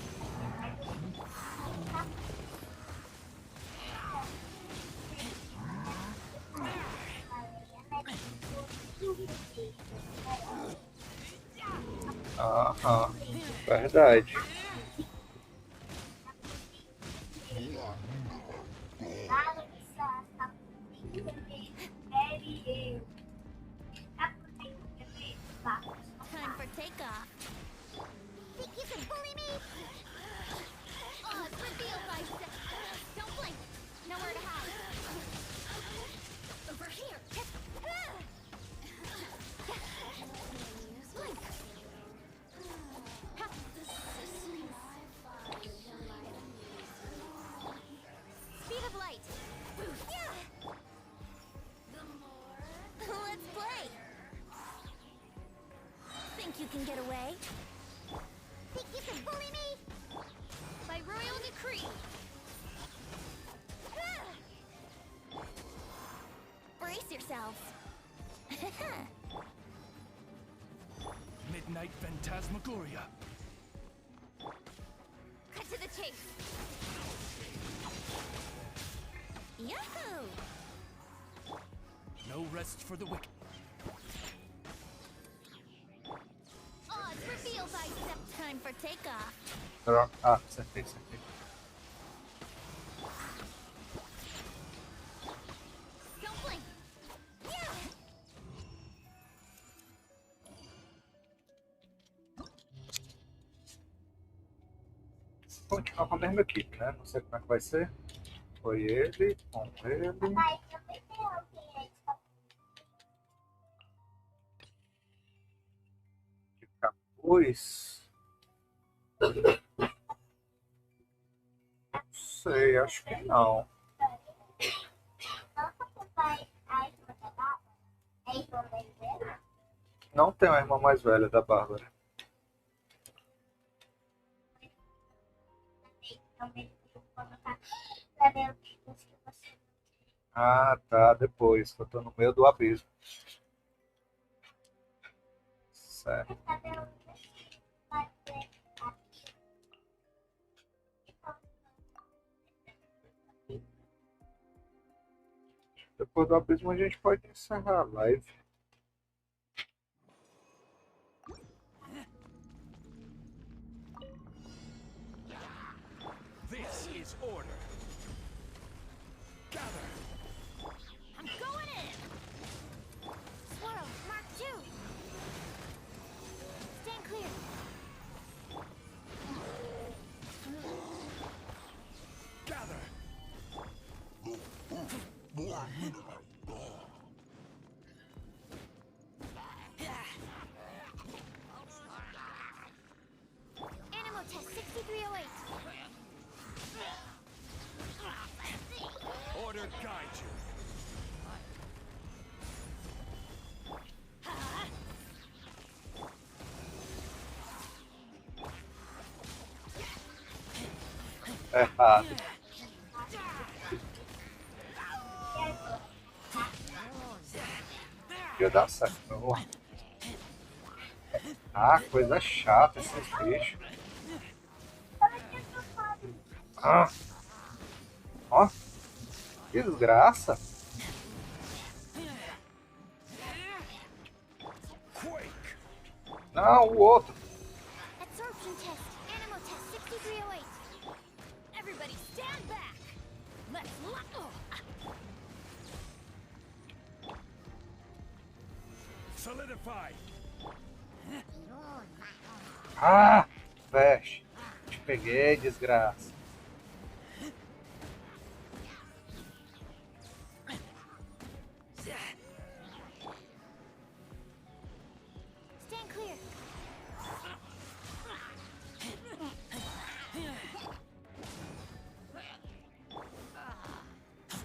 Aham, verdade. Time for takeoff. Think you can bully me? Oh, it's revealed by Don't blink. Nowhere to hide. Over here. Blink. Speed of light. Let's play. Think you can get away? Think you can bully me? By royal decree. Brace yourselves. Midnight Phantasmagoria. Cut to the chase. Yahoo! No rest for the wicked. Odds revealed by Time for takeoff. Ah, acertei. Don't blink. Continuar com a mesma equipe, né? Não sei como é que vai ser. Foi ele, com ele. De capuz. Não sei, acho que não. Não tem uma irmã mais velha da Bárbara. Ah, tá, depois, que eu tô no meio do abismo. Certo. Depois do abismo a gente pode encerrar a live. This is order. Gather. I'm going in. Swirl, Mark 2. Stand clear. Gather. Animal test 6308. Errado. Ia dar certo, não. Ah, coisa chata esses bichos. Ah. Ó. Que desgraça. Não, o outro. Absorption test. Animal test 6308. Everybody stand back. Let's Solidify. Ah, fecha. Te peguei, desgraça. stand clear.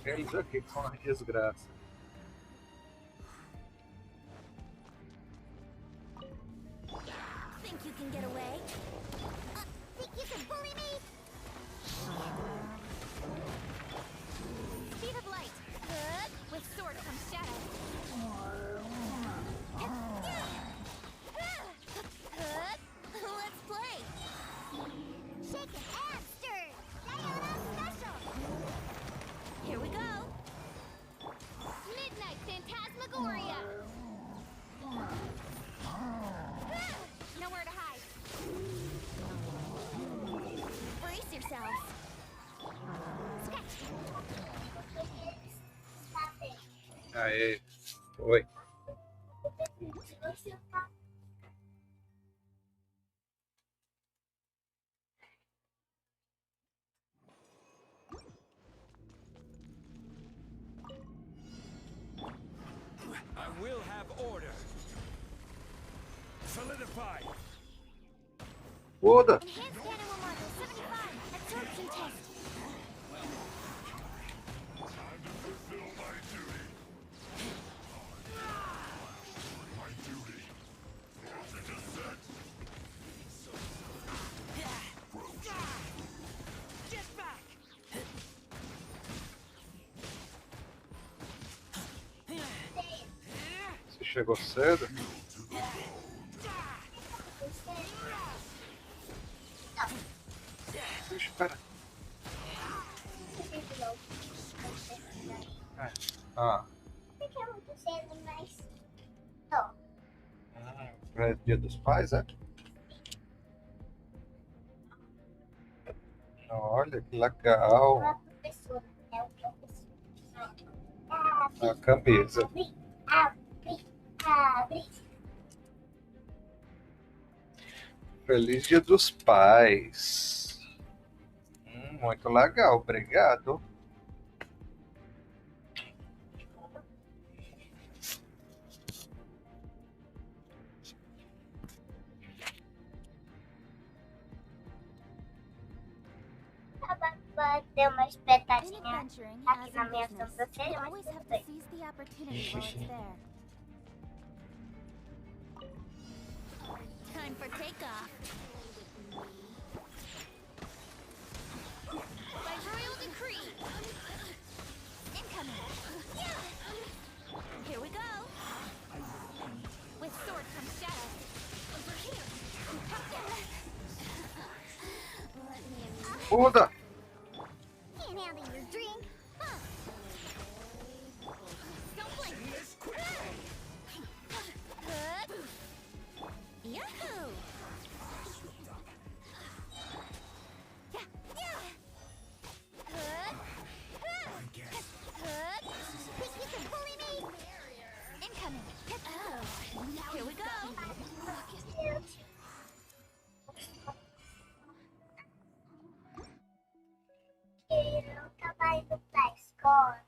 Eles aqui que são uma desgraça. Think you can get away? Think you can bully me? Speed of light. Good. With sword comes shadow. Good. Let's play. Shaken and stirred. Diana special. Here we go. Midnight Phantasmagoria. Nowhere to hide. Brace yourselves. Sketch. Aê, foi. I will have order. Solidify. Muda. Enhanced animal model 75. Absorption test. Get back. Você chegou cedo? Espera. Ah. Porque é muito cedo, mas. Tô. É Dia dos Pais, é? Olha que legal. A professora, é o professor. A camisa. Abre. Feliz Dia dos Pais. Muito legal, obrigado. Deu uma espetadinha Adventuring aqui as na in minha business, sobrancelha, you mas always tudo have to bem. seize the opportunity while it's there. Time for takeoff. By royal decree. Incoming. Here we go. With sword comes shadow. Over here. Muda. Can't handle your drink. Huh. Don't blink. Good. Yahoo! Yeah. Good. Good. Think you can bully me? Incoming. Here we go. Ele não tava indo pra escola.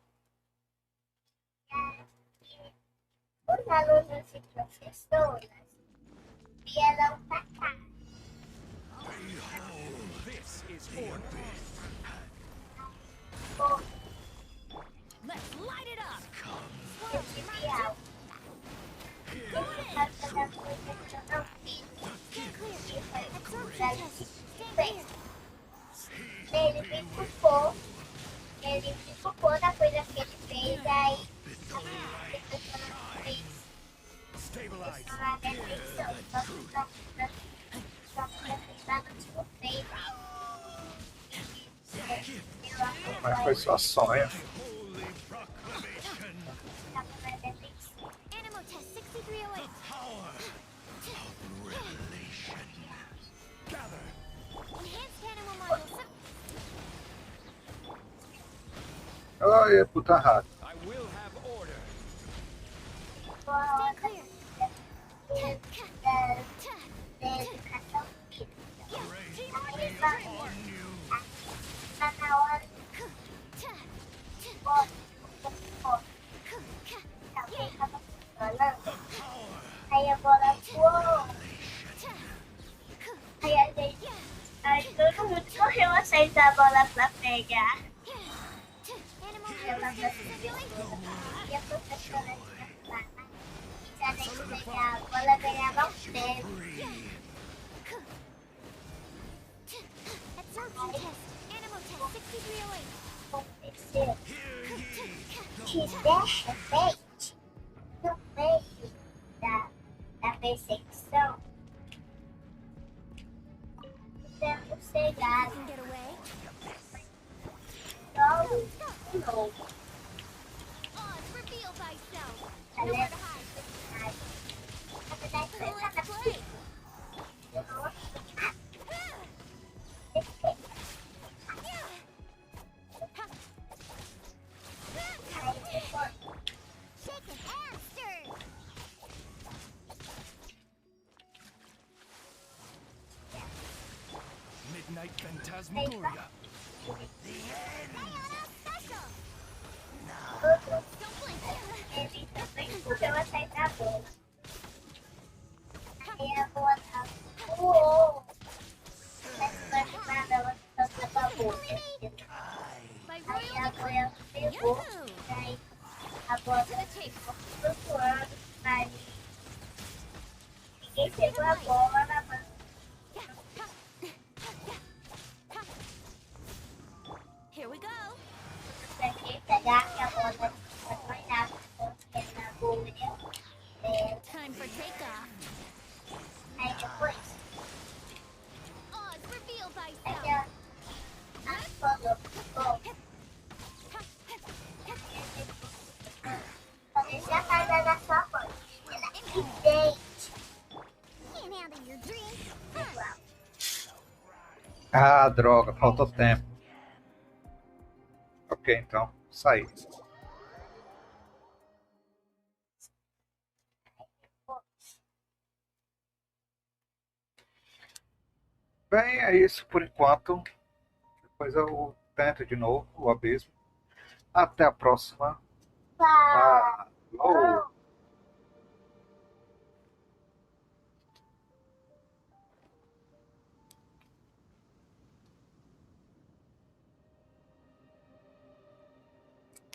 Os alunos e professoras vieram pra cá. This is order. Let's light it up. Eu tive aula. Essa da coisa que eu não fiz. Stand clear. E foi Absorption pra test. gente Stand fez. clear. Ele me culpou. Ele me culpou da coisa que ele fez, aí depois que eu não fiz. Isso não é definição, só pra tentar não te culpei. Mas foi só sonho. Animal test 6308. Enhanced animal model. Olha, puta rato. I will have order. Stand clear. Tá na hora. Aí a bola voou. Aí a gente. Aí todo mundo correu atrás da bola pra pegar. Ela e a professora tinha falado. Se a gente pegar a bola, ganhava um prêmio. Absorption test. Animal test 6308. Aconteceu. Te deixa bait no meio da perseguição. Temos chegado. Get away. Logo de novo. Oz, reveal thyself. A Nowhere to hide. Na verdade, foi Let's essa play. Shaken and stirred. Midnight Phantasmagoria. Ele também correu atrás da bola. Aí a bola voou. Mas foi animada, ela só com a boca. Aí a bola pegou. Aí a bola ficou flutuando. Aí ninguém pegou a bola na mão. Here we go. Pra quem pegar que a bola vai molhar na bolha. Time for takeoff. Aí depois, Oz, reveal aí thyself. a bola ficou. Você já tá dando a sua mãe. Idente. Can't handle your dreams. Ah, droga, faltou tempo. Ok, então, saí. Bem, é isso por enquanto. Depois eu tento de novo o abismo. Até a próxima. Falou. Falou.